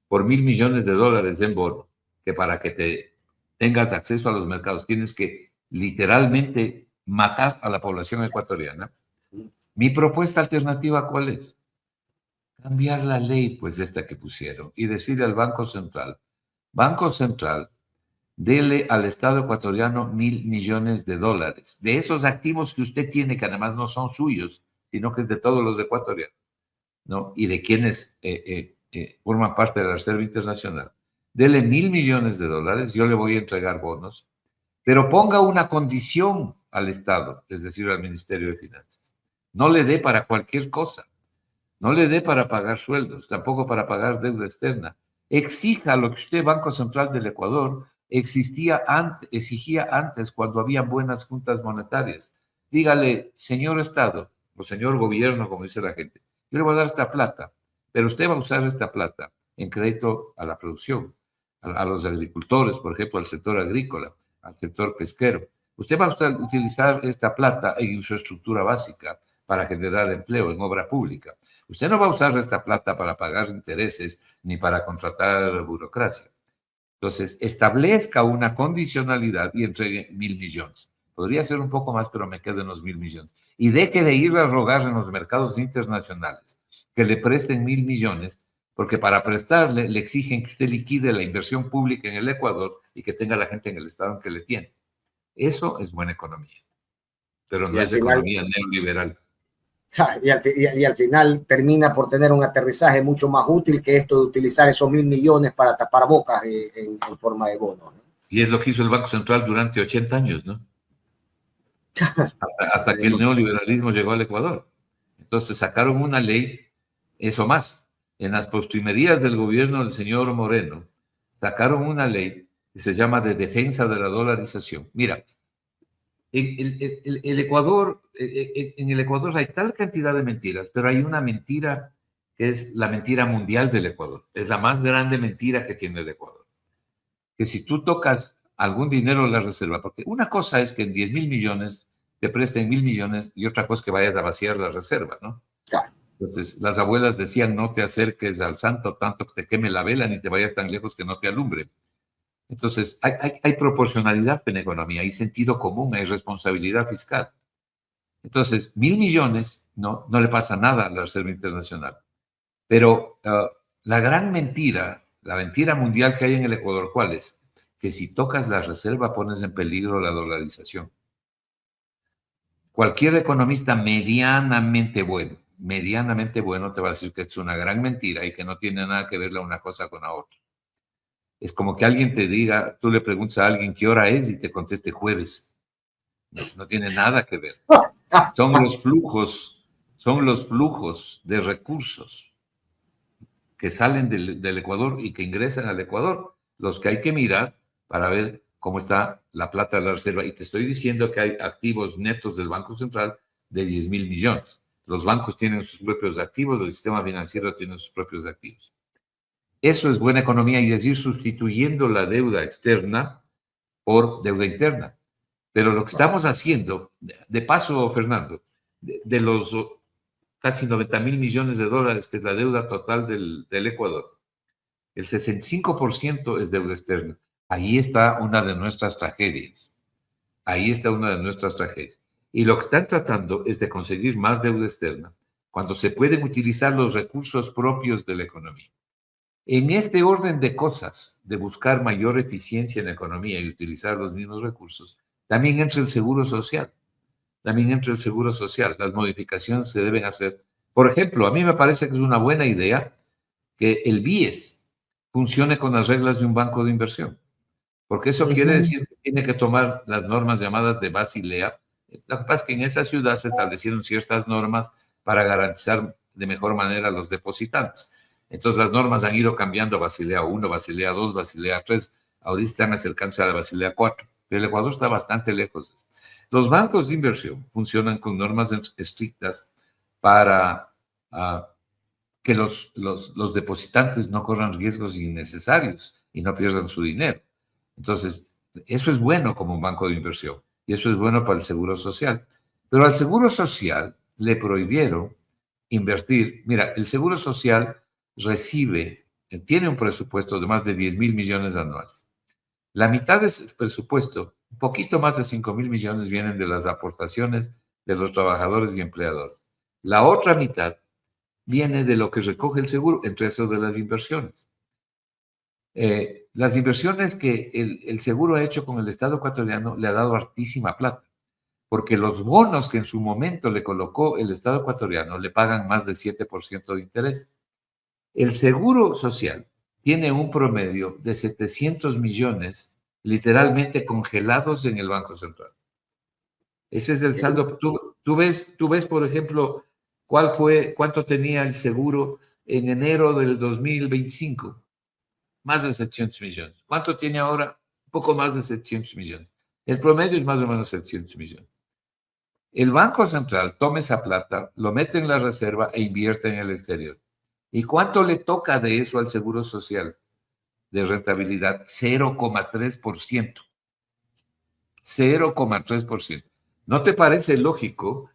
por 1,000 millones de dólares en bono, que para que te tengas acceso a los mercados tienes que literalmente matar a la población ecuatoriana, mi propuesta alternativa, ¿cuál es? Cambiar la ley, pues, de esta que pusieron y decirle al Banco Central, dele al Estado ecuatoriano 1,000 millones de dólares de esos activos que usted tiene, que además no son suyos, sino que es de todos los ecuatorianos, ¿no? Y de quienes forman parte de la Reserva Internacional. Dele 1,000 millones de dólares, yo le voy a entregar bonos, pero ponga una condición al Estado, es decir, al Ministerio de Finanzas. No le dé para cualquier cosa. No le dé para pagar sueldos, tampoco para pagar deuda externa. Exija lo que usted, Banco Central del Ecuador, exigía antes cuando había buenas juntas monetarias. Dígale, señor Estado, o señor gobierno, como dice la gente, yo le voy a dar esta plata, pero usted va a usar esta plata en crédito a la producción, a los agricultores, por ejemplo, al sector agrícola, al sector pesquero. Usted va a utilizar esta plata en infraestructura básica para generar empleo en obra pública. Usted no va a usar esta plata para pagar intereses ni para contratar burocracia. Entonces, establezca una condicionalidad y entregue 1,000 millones. Podría ser un poco más, pero me quedo en los 1,000 millones. Y deje de ir a rogar en los mercados internacionales que le presten 1,000 millones, porque para prestarle le exigen que usted liquide la inversión pública en el Ecuador y que tenga la gente en el estado en que le tiene. Eso es buena economía, pero no es economía neoliberal. Y al final termina por tener un aterrizaje mucho más útil que esto de utilizar esos 1,000 millones para tapar bocas en forma de bono, ¿no? Y es lo que hizo el Banco Central durante 80 años, ¿no? Hasta que el neoliberalismo llegó al Ecuador. Entonces sacaron una ley, eso más, en las postrimerías del gobierno del señor Moreno, sacaron una ley que se llama de defensa de la dolarización. Mira, el Ecuador, en el Ecuador hay tal cantidad de mentiras, pero hay una mentira que es la mentira mundial del Ecuador. Es la más grande mentira que tiene el Ecuador. Que si tú tocas algún dinero de la reserva, porque una cosa es que en 10.000 millones te presten 1.000 millones y otra cosa es que vayas a vaciar la reserva, ¿no? Claro. Entonces, las abuelas decían, no te acerques al santo tanto que te queme la vela, ni te vayas tan lejos que no te alumbre. Entonces, hay proporcionalidad en economía, hay sentido común, hay responsabilidad fiscal. Entonces, 1.000 millones no le pasa nada a la Reserva Internacional. Pero la gran mentira, la mentira mundial que hay en el Ecuador, ¿cuál es? Que si tocas la reserva pones en peligro la dolarización. Cualquier economista medianamente bueno te va a decir que es una gran mentira y que no tiene nada que ver la una cosa con la otra. Es como que alguien te diga, tú le preguntas a alguien qué hora es y te conteste jueves. No tiene nada que ver. Son los flujos de recursos que salen del Ecuador y que ingresan al Ecuador, los que hay que mirar para ver cómo está la plata de la reserva. Y te estoy diciendo que hay activos netos del Banco Central de 10.000 millones. Los bancos tienen sus propios activos, el sistema financiero tiene sus propios activos. Eso es buena economía y es ir sustituyendo la deuda externa por deuda interna. Pero lo que estamos haciendo, de paso, Fernando, de los casi 90.000 millones de dólares, que es la deuda total del Ecuador, el 65% es deuda externa. Ahí está una de nuestras tragedias. Ahí está una de nuestras tragedias. Y lo que están tratando es de conseguir más deuda externa cuando se pueden utilizar los recursos propios de la economía. En este orden de cosas, de buscar mayor eficiencia en la economía y utilizar los mismos recursos, también entra el seguro social. Las modificaciones se deben hacer. Por ejemplo, a mí me parece que es una buena idea que el BIES funcione con las reglas de un banco de inversión, porque eso quiere decir que tiene que tomar las normas llamadas de Basilea. Lo que pasa es que en esa ciudad se establecieron ciertas normas para garantizar de mejor manera a los depositantes. Entonces las normas han ido cambiando, Basilea 1, Basilea 2, Basilea 3, ahorita están acercándose a la Basilea 4, pero el Ecuador está bastante lejos. Los bancos de inversión funcionan con normas estrictas para que los depositantes no corran riesgos innecesarios y no pierdan su dinero. Entonces, eso es bueno como un banco de inversión y eso es bueno para el seguro social. Pero al seguro social le prohibieron invertir. Mira, el seguro social tiene un presupuesto de más de 10.000 millones anuales. La mitad de ese presupuesto, un poquito más de 5.000 millones, vienen de las aportaciones de los trabajadores y empleadores. La otra mitad viene de lo que recoge el seguro, entre eso de las inversiones. Las inversiones que el seguro ha hecho con el Estado ecuatoriano le ha dado hartísima plata, porque los bonos que en su momento le colocó el Estado ecuatoriano le pagan más de 7% de interés. El seguro social tiene un promedio de 700 millones literalmente congelados en el Banco Central. Ese es el saldo. Tú ves, por ejemplo, cuánto tenía el seguro en enero del 2025. Más de 700 millones. ¿Cuánto tiene ahora? Un poco más de 700 millones. El promedio es más o menos 700 millones. El Banco Central toma esa plata, lo mete en la reserva e invierte en el exterior. ¿Y cuánto le toca de eso al Seguro Social de rentabilidad? 0,3%. 0,3%. ¿No te parece lógico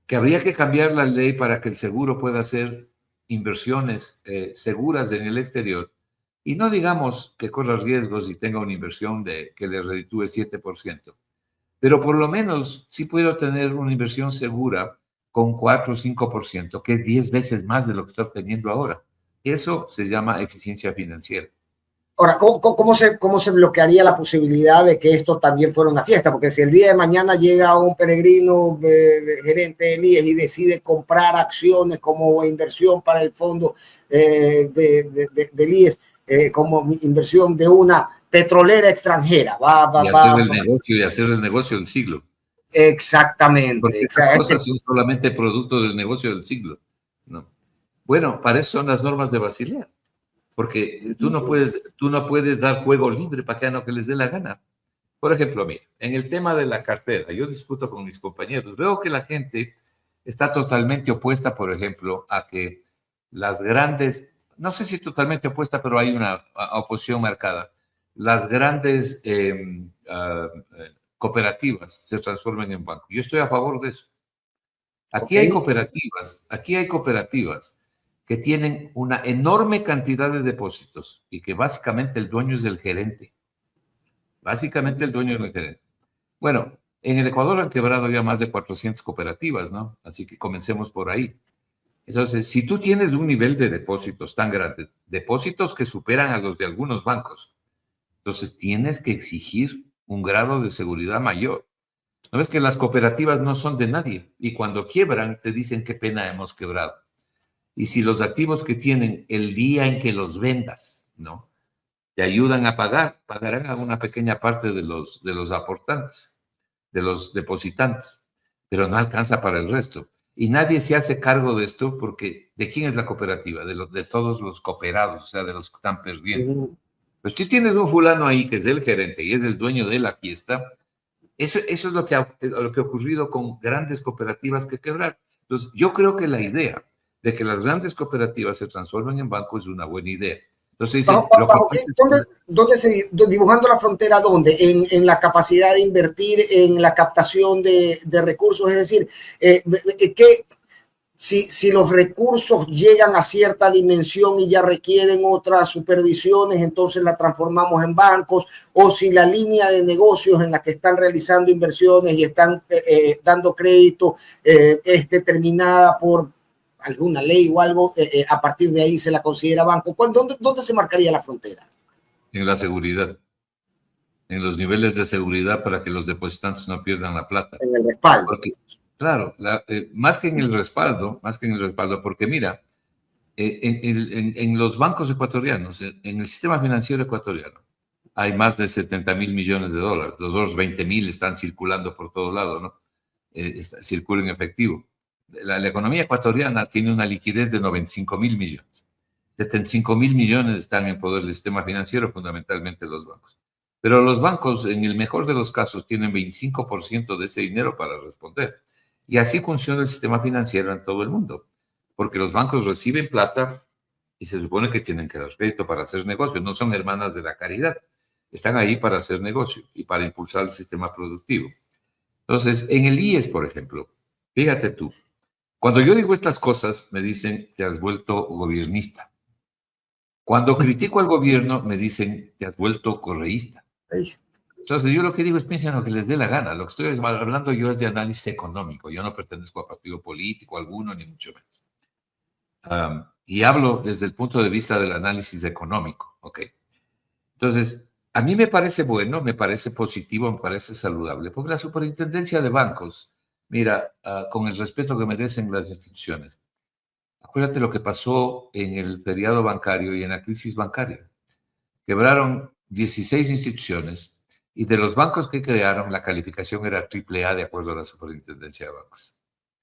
que habría que cambiar la ley para que el seguro pueda hacer inversiones seguras en el exterior? Y no digamos que corra riesgos y tenga una inversión que le reditúe 7%, pero por lo menos sí puedo tener una inversión segura con 4 o 5%, que es 10 veces más de lo que está obteniendo ahora. Eso se llama eficiencia financiera. Ahora, ¿cómo se bloquearía la posibilidad de que esto también fuera una fiesta? Porque si el día de mañana llega un peregrino gerente del IES y decide comprar acciones como inversión para el fondo del IES, como inversión de una petrolera extranjera, y hacer el negocio del siglo. Exactamente. Porque esas cosas son solamente producto del negocio del siglo, ¿no? Bueno, para eso son las normas de Basilea. Porque tú no puedes dar juego libre para que hagan lo que les dé la gana. Por ejemplo, mira, en el tema de la cartera, yo discuto con mis compañeros, veo que la gente está totalmente opuesta, por ejemplo, a que las grandes, no sé si totalmente opuesta, pero hay una oposición marcada, las grandes cooperativas se transformen en bancos. Yo estoy a favor de eso. Aquí hay cooperativas que tienen una enorme cantidad de depósitos y que básicamente el dueño es el gerente. Básicamente el dueño es el gerente. Bueno, en el Ecuador han quebrado ya más de 400 cooperativas, ¿no? Así que comencemos por ahí. Entonces, si tú tienes un nivel de depósitos tan grande, depósitos que superan a los de algunos bancos, entonces tienes que exigir un grado de seguridad mayor. ¿No ves que las cooperativas no son de nadie? Y cuando quiebran, te dicen qué pena hemos quebrado. Y si los activos que tienen el día en que los vendas, ¿no? Te ayudan a pagar, pagarán a una pequeña parte de los aportantes, de los depositantes, pero no alcanza para el resto. Y nadie se hace cargo de esto porque ¿de quién es la cooperativa? De todos los cooperados, o sea, de los que están perdiendo. Pues tú tienes un fulano ahí que es el gerente y es el dueño de la fiesta. Eso es lo que ha ocurrido con grandes cooperativas que quebraron. Entonces, yo creo que la idea de que las grandes cooperativas se transformen en bancos es una buena idea. Entonces dicen, dibujando la frontera, ¿dónde? En la capacidad de invertir, en la captación de recursos, es decir, ¿qué? Si los recursos llegan a cierta dimensión y ya requieren otras supervisiones, entonces la transformamos en bancos, o si la línea de negocios en la que están realizando inversiones y están dando crédito es determinada por alguna ley o algo, a partir de ahí se la considera banco. ¿Dónde se marcaría la frontera? En la seguridad, en los niveles de seguridad para que los depositantes no pierdan la plata. En el respaldo. Porque, claro, más que en el respaldo, porque mira, en los bancos ecuatorianos, en el sistema financiero ecuatoriano, hay más de 70.000 millones de dólares. Los otros 20.000 están circulando por todo lado, ¿no? Circulan en efectivo. La economía ecuatoriana tiene una liquidez de 95.000 millones. 75.000 millones están en poder del sistema financiero, fundamentalmente los bancos. Pero los bancos, en el mejor de los casos, tienen 25% de ese dinero para responder. Y así funciona el sistema financiero en todo el mundo, porque los bancos reciben plata y se supone que tienen que dar crédito para hacer negocios. No son hermanas de la caridad. Están ahí para hacer negocio y para impulsar el sistema productivo. Entonces, en el IES, por ejemplo, fíjate tú, cuando yo digo estas cosas, me dicen, te has vuelto gobiernista. Cuando critico al gobierno, me dicen, te has vuelto correísta. Entonces, yo lo que digo es, piensen lo que les dé la gana. Lo que estoy hablando yo es de análisis económico. Yo no pertenezco a partido político alguno, ni mucho menos. Y hablo desde el punto de vista del análisis económico. ¿Ok? Entonces, a mí me parece bueno, me parece positivo, me parece saludable, porque la superintendencia de bancos, mira, con el respeto que merecen las instituciones, acuérdate lo que pasó en el feriado bancario y en la crisis bancaria. Quebraron 16 instituciones y de los bancos que crearon, la calificación era AAA de acuerdo a la superintendencia de bancos.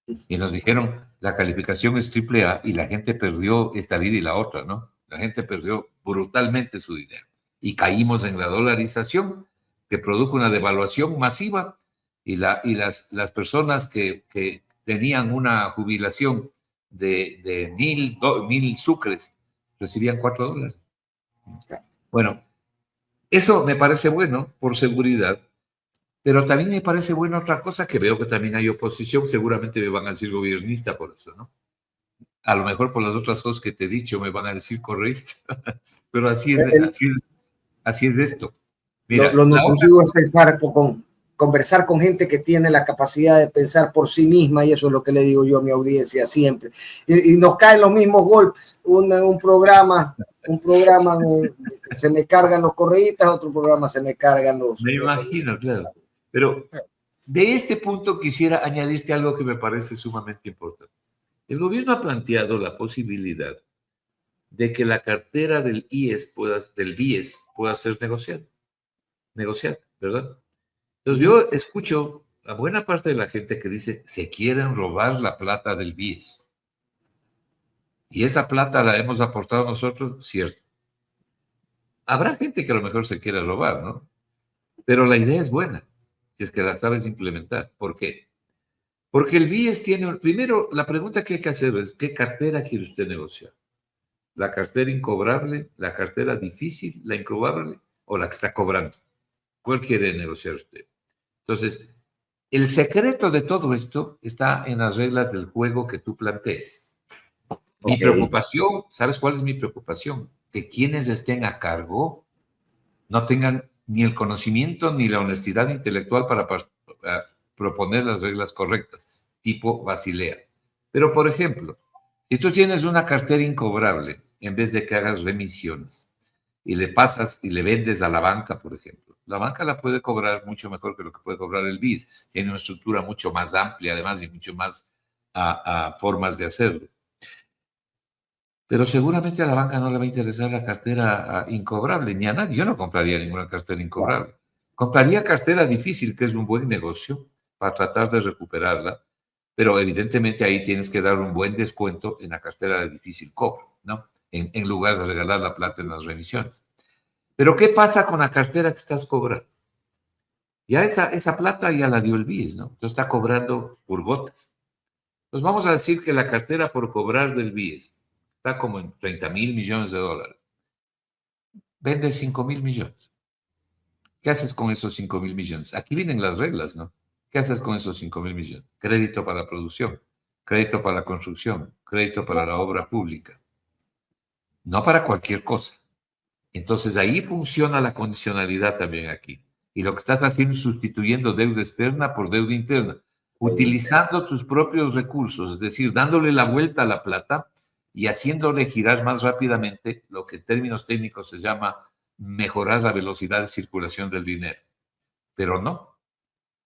Y nos dijeron, la calificación es AAA y la gente perdió esta vida y la otra, ¿no? La gente perdió brutalmente su dinero. Y caímos en la dolarización, que produjo una devaluación masiva, y las personas que tenían una jubilación de 1.000 sucres recibían $4. Bueno, eso me parece bueno por seguridad, pero también me parece bueno otra cosa, que veo que también hay oposición, seguramente me van a decir gobernista por eso, ¿no? A lo mejor por las otras cosas que te he dicho me van a decir correísta, pero así es de esto. Mira, lo nutritivo es pensar conversar con gente que tiene la capacidad de pensar por sí misma, y eso es lo que le digo yo a mi audiencia siempre. Y nos caen los mismos golpes. Un programa se me cargan los correístas, otro programa se me cargan los... Me imagino, claro. Pero de este punto quisiera añadirte algo que me parece sumamente importante. El gobierno ha planteado la posibilidad de que la cartera del BIES pueda ser negociada, ¿verdad? Entonces yo escucho a buena parte de la gente que dice, se quieren robar la plata del BIES. Y esa plata la hemos aportado nosotros, cierto. Habrá gente que a lo mejor se quiera robar, ¿no? pero la idea es buena, si es que la sabes implementar. ¿Por qué? Porque el BIES tiene, primero, la pregunta que hay que hacer es, ¿qué cartera quiere usted negociar? ¿La cartera incobrable, la cartera difícil, la incobrable o la que está cobrando? ¿Cuál quiere negociar usted? Entonces, el secreto de todo esto está en las reglas del juego que tú plantees. Mi preocupación, ¿sabes cuál es mi preocupación? Que quienes estén a cargo no tengan ni el conocimiento ni la honestidad intelectual para proponer las reglas correctas, tipo Basilea. Pero, por ejemplo, si tú tienes una cartera incobrable, en vez de que hagas remisiones, y le pasas y le vendes a la banca, por ejemplo, la banca la puede cobrar mucho mejor que lo que puede cobrar el BIS. Tiene una estructura mucho más amplia, además, y mucho más formas de hacerlo. Pero seguramente a la banca no le va a interesar la cartera incobrable, ni a nadie. Yo no compraría ninguna cartera incobrable. Compraría cartera difícil, que es un buen negocio, para tratar de recuperarla, pero evidentemente ahí tienes que dar un buen descuento en la cartera de difícil cobro, ¿no? En lugar de regalar la plata en las remisiones. Pero ¿qué pasa con la cartera que estás cobrando? Ya esa plata ya la dio el BIS, ¿no? Entonces está cobrando por gotas. Pues vamos a decir que la cartera por cobrar del BIS está como en 30.000 millones de dólares. Vende 5.000 millones. ¿Qué haces con esos 5.000 millones? Aquí vienen las reglas, ¿no? ¿Qué haces con esos 5.000 millones? Crédito para la producción, crédito para la construcción, crédito para la obra pública. No para cualquier cosa. Entonces ahí funciona la condicionalidad también aquí. Y lo que estás haciendo es sustituyendo deuda externa por deuda interna, utilizando tus propios recursos, es decir, dándole la vuelta a la plata y haciéndole girar más rápidamente lo que en términos técnicos se llama mejorar la velocidad de circulación del dinero. Pero no,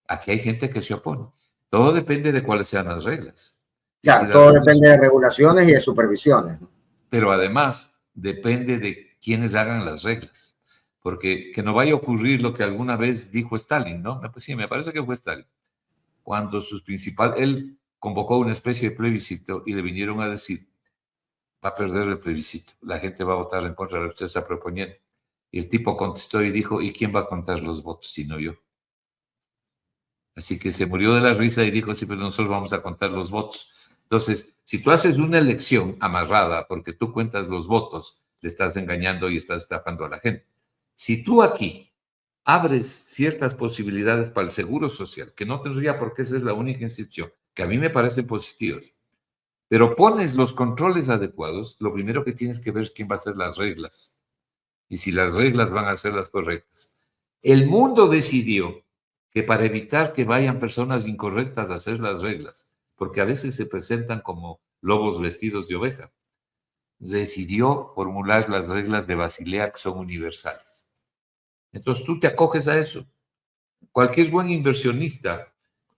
aquí hay gente que se opone. Todo depende de cuáles sean las reglas. Claro, todo depende de regulaciones y de supervisiones. Pero además depende de quienes hagan las reglas. Porque que no vaya a ocurrir lo que alguna vez dijo Stalin, ¿no? Pues sí, me parece que fue Stalin. Cuando él convocó una especie de plebiscito y le vinieron a decir, va a perder el plebiscito, la gente va a votar en contra de lo que usted está proponiendo. Y el tipo contestó y dijo, ¿y quién va a contar los votos sino yo? Así que se murió de la risa y dijo, sí, pero nosotros vamos a contar los votos. Entonces, si tú haces una elección amarrada porque tú cuentas los votos, le estás engañando y estás estafando a la gente. Si tú aquí abres ciertas posibilidades para el seguro social, que no tendría por qué ser la única institución, que a mí me parecen positivas, pero pones los controles adecuados, lo primero que tienes que ver es quién va a hacer las reglas y si las reglas van a ser las correctas. El mundo decidió que para evitar que vayan personas incorrectas a hacer las reglas, porque a veces se presentan como lobos vestidos de oveja, decidió formular las reglas de Basilea que son universales. Entonces tú te acoges a eso. Cualquier buen inversionista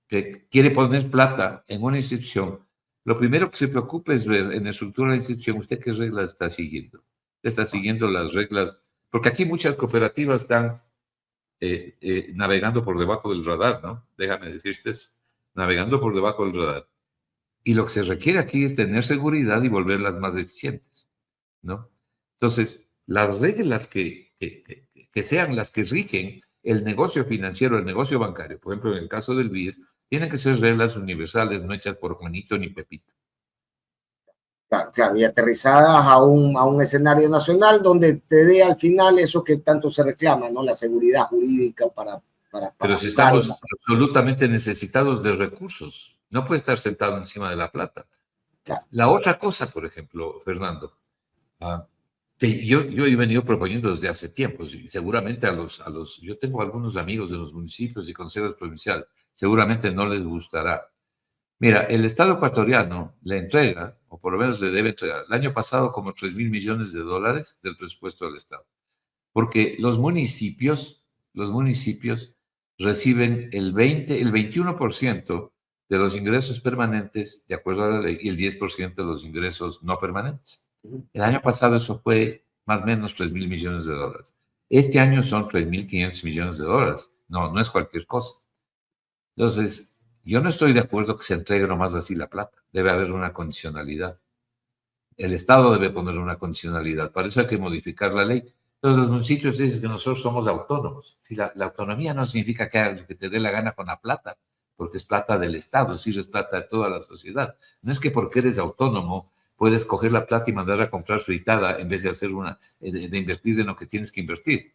que quiere poner plata en una institución, lo primero que se preocupa es ver en la estructura de la institución usted qué reglas está siguiendo. Está siguiendo las reglas, porque aquí muchas cooperativas están navegando por debajo del radar, ¿no? Déjame decirte eso, navegando por debajo del radar. Y lo que se requiere aquí es tener seguridad y volverlas más eficientes, ¿no? Entonces, las reglas que sean las que rigen el negocio financiero, el negocio bancario, por ejemplo, en el caso del BIES, tienen que ser reglas universales, no hechas por Juanito ni Pepito. Claro, claro, y aterrizadas a un escenario nacional donde te dé al final eso que tanto se reclama, ¿no? La seguridad jurídica para Pero si estamos absolutamente necesitados de recursos, no puede estar sentado encima de la plata. Claro. La otra cosa, por ejemplo, Fernando, yo he venido proponiendo desde hace tiempo, y seguramente yo tengo algunos amigos de los municipios y consejos provinciales, seguramente no les gustará. Mira, el Estado ecuatoriano le entrega, o por lo menos le debe entregar, el año pasado como 3.000 millones de dólares del presupuesto del Estado, porque los municipios reciben el 21% de los ingresos permanentes de acuerdo a la ley y el 10% de los ingresos no permanentes. El año pasado eso fue más o menos 3.000 millones de dólares. Este año son 3.500 millones de dólares. No es cualquier cosa. Entonces, yo no estoy de acuerdo que se entregue nomás así la plata. Debe haber una condicionalidad. El Estado debe poner una condicionalidad. Para eso hay que modificar la ley. Entonces los municipios dicen que nosotros somos autónomos. Si la autonomía no significa que hagas lo que te dé la gana con la plata, porque es plata del Estado, es decir, es plata de toda la sociedad. No es que porque eres autónomo puedes coger la plata y mandarla a comprar fritada en vez de hacer de invertir en lo que tienes que invertir.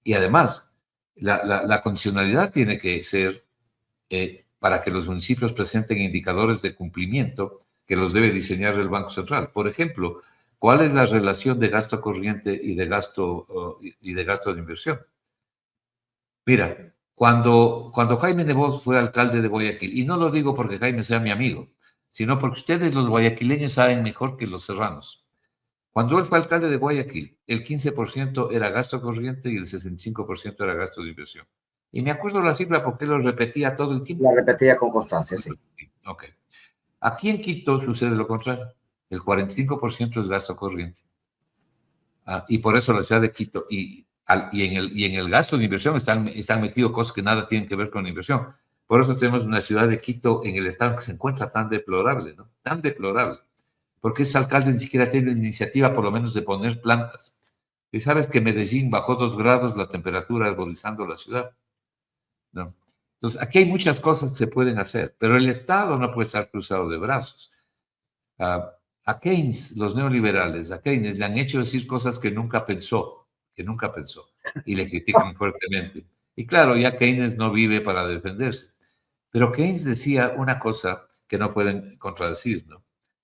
Y además, la condicionalidad tiene que ser para que los municipios presenten indicadores de cumplimiento que los debe diseñar el Banco Central. Por ejemplo, ¿cuál es la relación de gasto corriente y de gasto de inversión? Mira, cuando Jaime Nebot fue alcalde de Guayaquil, y no lo digo porque Jaime sea mi amigo, sino porque ustedes los guayaquileños saben mejor que los serranos. Cuando él fue alcalde de Guayaquil, el 15% era gasto corriente y el 65% era gasto de inversión. Y me acuerdo la cifra porque él lo repetía todo el tiempo. La repetía con constancia, sí. Ok. Aquí en Quito sucede lo contrario. El 45% es gasto corriente. Y por eso la ciudad de Quito, y en el gasto de inversión están metidos cosas que nada tienen que ver con la inversión. Por eso tenemos una ciudad de Quito en el estado que se encuentra tan deplorable, ¿no? Tan deplorable. Porque ese alcalde ni siquiera tiene la iniciativa, por lo menos, de poner plantas. Y sabes que Medellín bajó 2 grados la temperatura arborizando la ciudad, ¿no? Entonces, aquí hay muchas cosas que se pueden hacer, pero el Estado no puede estar cruzado de brazos. A Keynes, los neoliberales, a Keynes le han hecho decir cosas que nunca pensó, y le critican fuertemente. Y claro, ya Keynes no vive para defenderse. Pero Keynes decía una cosa que no pueden contradecir, ¿no?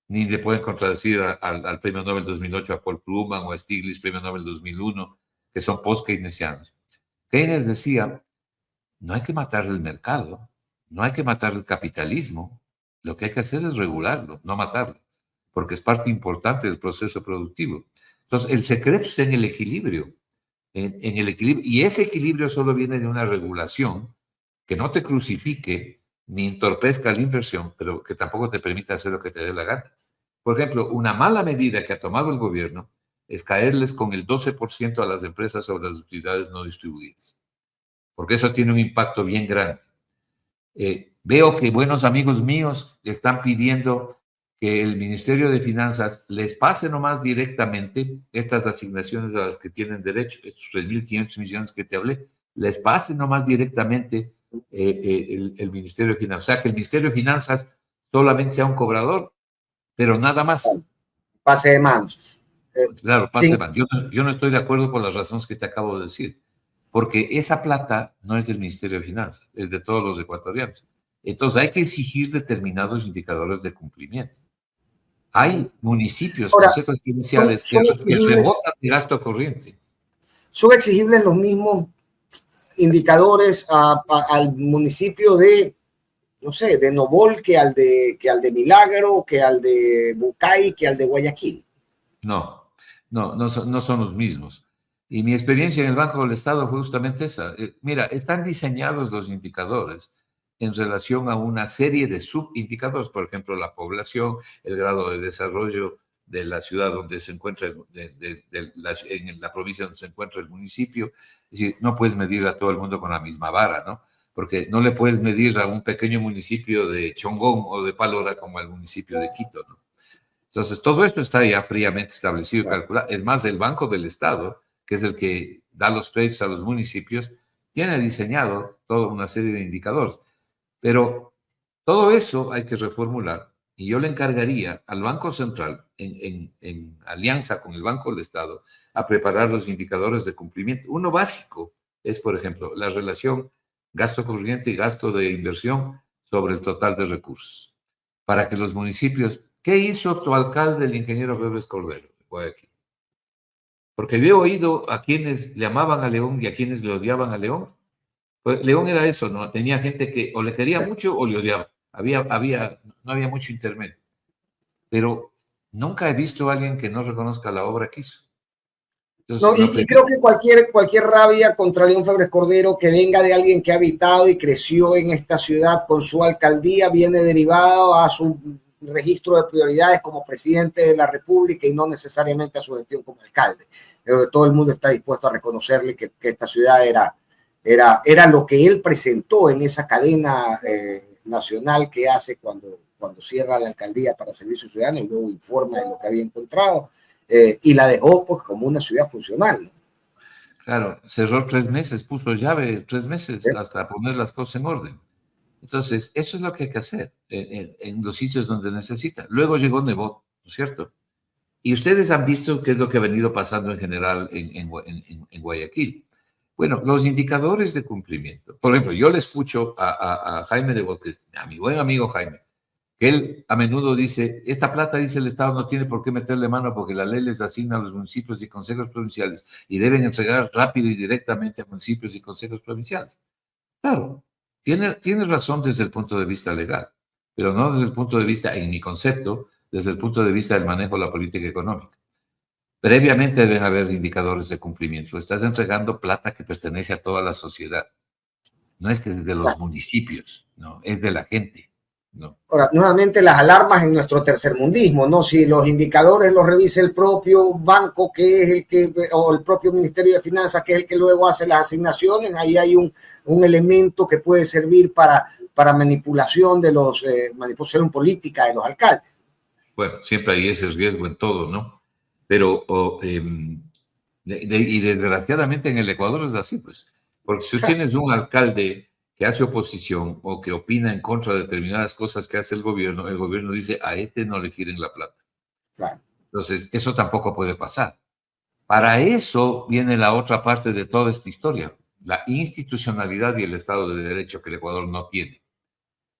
Ni le pueden contradecir al Premio Nobel 2008 a Paul Krugman o a Stiglitz, Premio Nobel 2001, que son post-keynesianos. Keynes decía, no hay que matar el mercado, no hay que matar el capitalismo, lo que hay que hacer es regularlo, no matarlo, porque es parte importante del proceso productivo. Entonces, el secreto está en el equilibrio, en el equilibrio, y ese equilibrio solo viene de una regulación que no te crucifique ni entorpezca la inversión, pero que tampoco te permita hacer lo que te dé la gana. Por ejemplo, una mala medida que ha tomado el gobierno es caerles con el 12% a las empresas sobre las utilidades no distribuidas, porque eso tiene un impacto bien grande. Veo que buenos amigos míos están pidiendo que el Ministerio de Finanzas les pase nomás directamente estas asignaciones a las que tienen derecho, estos 3.500 millones que te hablé, les pase nomás directamente el Ministerio de Finanzas. O sea, que el Ministerio de Finanzas solamente sea un cobrador, pero nada más. Pase de manos. Claro, pase de manos. Yo no estoy de acuerdo por las razones que te acabo de decir, porque esa plata no es del Ministerio de Finanzas, es de todos los ecuatorianos. Entonces hay que exigir determinados indicadores de cumplimiento. Hay municipios, consejos provinciales que rebotan el gasto corriente. ¿Son exigibles los mismos indicadores al municipio de, no sé, de Nobol que al de Milagro, que al de Bucay, que al de Guayaquil? No son los mismos. Y mi experiencia en el Banco del Estado fue justamente esa. Mira, están diseñados los indicadores en relación a una serie de subindicadores, por ejemplo, la población, el grado de desarrollo de la ciudad donde se encuentra, en la provincia donde se encuentra el municipio. Es decir, no puedes medir a todo el mundo con la misma vara, ¿no? Porque no le puedes medir a un pequeño municipio de Chongón o de Palora como al municipio de Quito, ¿no? Entonces, todo esto está ya fríamente establecido y calculado. Es más, el Banco del Estado, que es el que da los créditos a los municipios, tiene diseñado toda una serie de indicadores. Pero todo eso hay que reformular y yo le encargaría al Banco Central, en alianza con el Banco del Estado, a preparar los indicadores de cumplimiento. Uno básico es, por ejemplo, la relación gasto corriente y gasto de inversión sobre el total de recursos. Para que los municipios... ¿Qué hizo tu alcalde, el ingeniero Bebes Cordero, de Guayaquil? Porque yo he oído a quienes le amaban a León y a quienes le odiaban a León. Pues León era eso, ¿no? Tenía gente que o le quería mucho o le odiaba. No había mucho intermedio. Pero nunca he visto a alguien que no reconozca la obra que hizo. Entonces, y creo que cualquier rabia contra León Febres Cordero que venga de alguien que ha habitado y creció en esta ciudad con su alcaldía viene derivado a su registro de prioridades como presidente de la República y no necesariamente a su gestión como alcalde. Todo el mundo está dispuesto a reconocerle que esta ciudad era lo que él presentó en esa cadena nacional que hace cuando cierra la alcaldía para servicios ciudadanos y luego informa de lo que había encontrado y la dejó pues como una ciudad funcional, ¿no? Claro, cerró 3 meses, puso llave 3 meses ¿Sí? hasta poner las cosas en orden. Entonces, eso es lo que hay que hacer en los sitios donde necesita. Luego llegó Nebot, ¿no es cierto? Y ustedes han visto qué es lo que ha venido pasando en general en Guayaquil. Bueno, los indicadores de cumplimiento. Por ejemplo, yo le escucho a Jaime Nebot, a mi buen amigo Jaime, que él a menudo dice, esta plata, dice el Estado, no tiene por qué meterle mano porque la ley les asigna a los municipios y consejos provinciales y deben entregar rápido y directamente a municipios y consejos provinciales. Claro, tiene razón desde el punto de vista legal, pero no desde el punto de vista, en mi concepto, desde el punto de vista del manejo de la política económica. Previamente deben haber indicadores de cumplimiento. Estás entregando plata que pertenece a toda la sociedad. No es que es de los municipios, no, es de la gente. No. Ahora, nuevamente las alarmas en nuestro tercermundismo, ¿no? Si los indicadores los revisa el propio banco, que es el que, o el propio Ministerio de Finanzas, que es el que luego hace las asignaciones, ahí hay un elemento que puede servir para manipulación de manipulación política de los alcaldes. Bueno, siempre hay ese riesgo en todo, ¿no? Pero, y desgraciadamente en el Ecuador es así, pues. Porque si tienes un alcalde que hace oposición o que opina en contra de determinadas cosas que hace el gobierno dice, a este no le giren la plata. Claro. Entonces, eso tampoco puede pasar. Para eso viene la otra parte de toda esta historia, la institucionalidad y el Estado de Derecho que el Ecuador no tiene.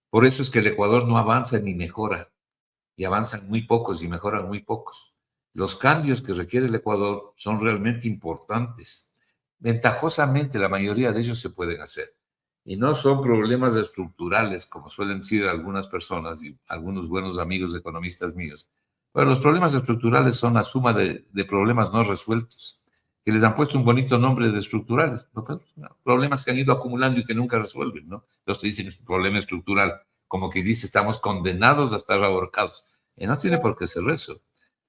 Por eso es que el Ecuador no avanza ni mejora, y avanzan muy pocos y mejoran muy pocos. Los cambios que requiere el Ecuador son realmente importantes. Ventajosamente, la mayoría de ellos se pueden hacer. Y no son problemas estructurales, como suelen decir algunas personas y algunos buenos amigos economistas míos. Pero los problemas estructurales son la suma de problemas no resueltos, que les han puesto un bonito nombre de estructurales. Problemas que han ido acumulando y que nunca resuelven, ¿no? Entonces te dicen, es un problema estructural, como que dice, estamos condenados a estar ahorcados. Y no tiene por qué ser eso,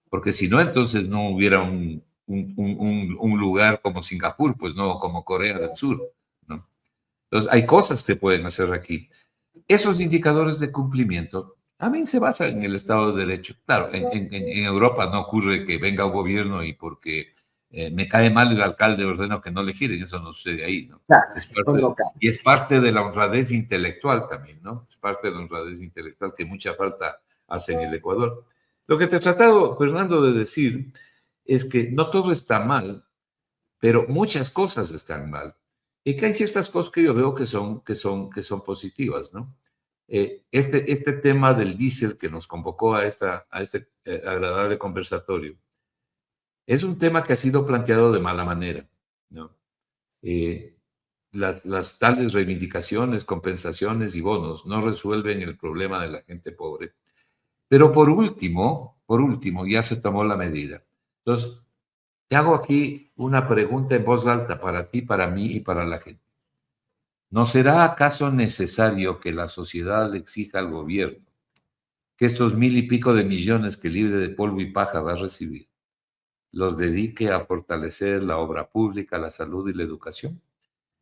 porque si no, entonces no hubiera un lugar como Singapur, pues no como Corea del Sur, ¿no? Entonces, hay cosas que pueden hacer aquí. Esos indicadores de cumplimiento también se basan en el Estado de Derecho. Claro, en Europa no ocurre que venga un gobierno y porque me cae mal el alcalde ordeno que no le giren, eso no sucede ahí, ¿no? Claro, Y es parte de la honradez intelectual también, ¿no? Es parte de la honradez intelectual que mucha falta hace en el Ecuador. Lo que te he tratado, Fernando, de decir es que no todo está mal, pero muchas cosas están mal. Y que hay ciertas cosas que yo veo que son positivas, ¿no? Este tema del diésel que nos convocó a este agradable conversatorio es un tema que ha sido planteado de mala manera, ¿no? Las tales reivindicaciones, compensaciones y bonos no resuelven el problema de la gente pobre. Pero por último, ya se tomó la medida. Entonces, te hago aquí una pregunta en voz alta para ti, para mí y para la gente. ¿No será acaso necesario que la sociedad le exija al gobierno que estos 1,000 y pico de millones que libre de polvo y paja va a recibir, los dedique a fortalecer la obra pública, la salud y la educación?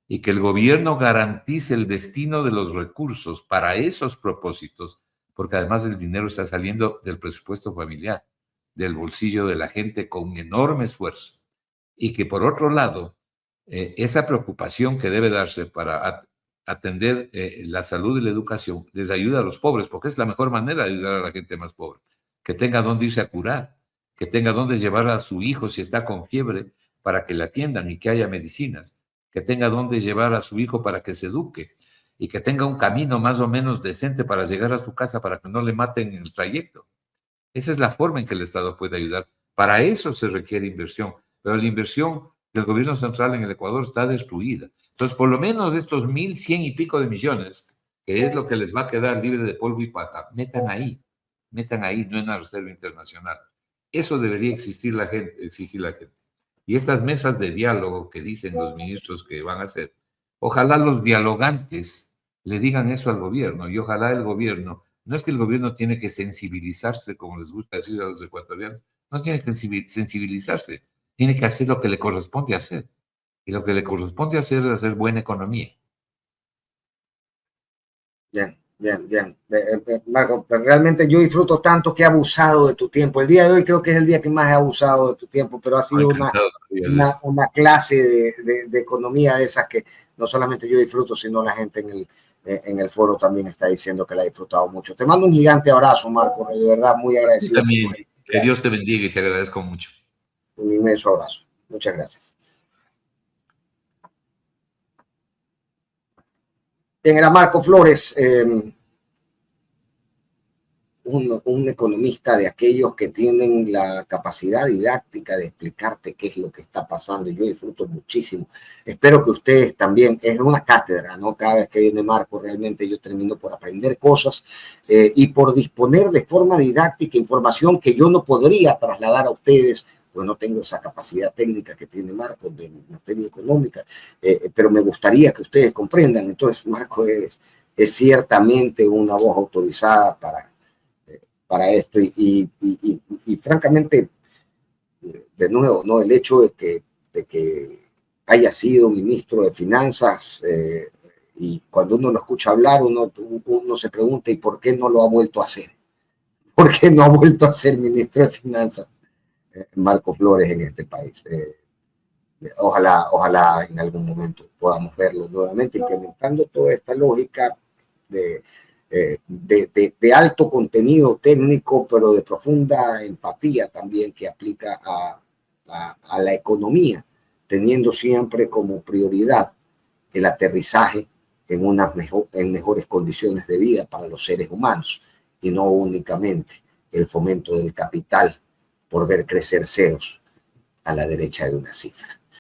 Y que el gobierno garantice el destino de los recursos para esos propósitos, porque además el dinero está saliendo del presupuesto familiar, del bolsillo de la gente con un enorme esfuerzo. Y que por otro lado, esa preocupación que debe darse para atender la salud y la educación les ayuda a los pobres, porque es la mejor manera de ayudar a la gente más pobre, que tenga dónde irse a curar, que tenga dónde llevar a su hijo si está con fiebre para que le atiendan y que haya medicinas, que tenga dónde llevar a su hijo para que se eduque y que tenga un camino más o menos decente para llegar a su casa para que no le maten en el trayecto. Esa es la forma en que el Estado puede ayudar. Para eso se requiere inversión, pero la inversión del gobierno central en el Ecuador está destruida. Entonces, por lo menos estos 1,100 y pico de millones, que es lo que les va a quedar libre de polvo y paja, metan ahí, no en la Reserva Internacional. Eso debería exigir la gente. Y estas mesas de diálogo que dicen los ministros que van a hacer, ojalá los dialogantes le digan eso al gobierno y ojalá el gobierno, no es que el gobierno tiene que sensibilizarse, como les gusta decir a los ecuatorianos, no tiene que sensibilizarse, tiene que hacer lo que le corresponde hacer. Y lo que le corresponde hacer es hacer buena economía. Bien. Bien, bien. Marco, pero realmente yo disfruto tanto que he abusado de tu tiempo. El día de hoy creo que es el día que más he abusado de tu tiempo, pero ha sido una clase de economía de esas que no solamente yo disfruto, sino la gente en el foro también está diciendo que la ha disfrutado mucho. Te mando un gigante abrazo, Marco, de verdad muy agradecido. También, que Dios te bendiga y te agradezco mucho. Un inmenso abrazo. Muchas gracias. Bien, era Marco Flores, un economista de aquellos que tienen la capacidad didáctica de explicarte qué es lo que está pasando. Y yo disfruto muchísimo. Espero que ustedes también, es una cátedra, ¿no? Cada vez que viene Marco, realmente yo termino por aprender cosas y por disponer de forma didáctica información que yo no podría trasladar a ustedes, pues no tengo esa capacidad técnica que tiene Marco de materia económica, pero me gustaría que ustedes comprendan. Entonces, Marco es ciertamente una voz autorizada para esto y francamente, de nuevo, ¿no? El hecho de que haya sido ministro de Finanzas y cuando uno lo escucha hablar, uno se pregunta ¿y por qué no lo ha vuelto a hacer? ¿Por qué no ha vuelto a ser ministro de Finanzas Marco Flores en este país? Ojalá en algún momento podamos verlo nuevamente implementando toda esta lógica de alto contenido técnico, pero de profunda empatía también que aplica a la economía, teniendo siempre como prioridad el aterrizaje en mejores condiciones de vida para los seres humanos y no únicamente el fomento del capital por ver crecer ceros a la derecha de una cifra.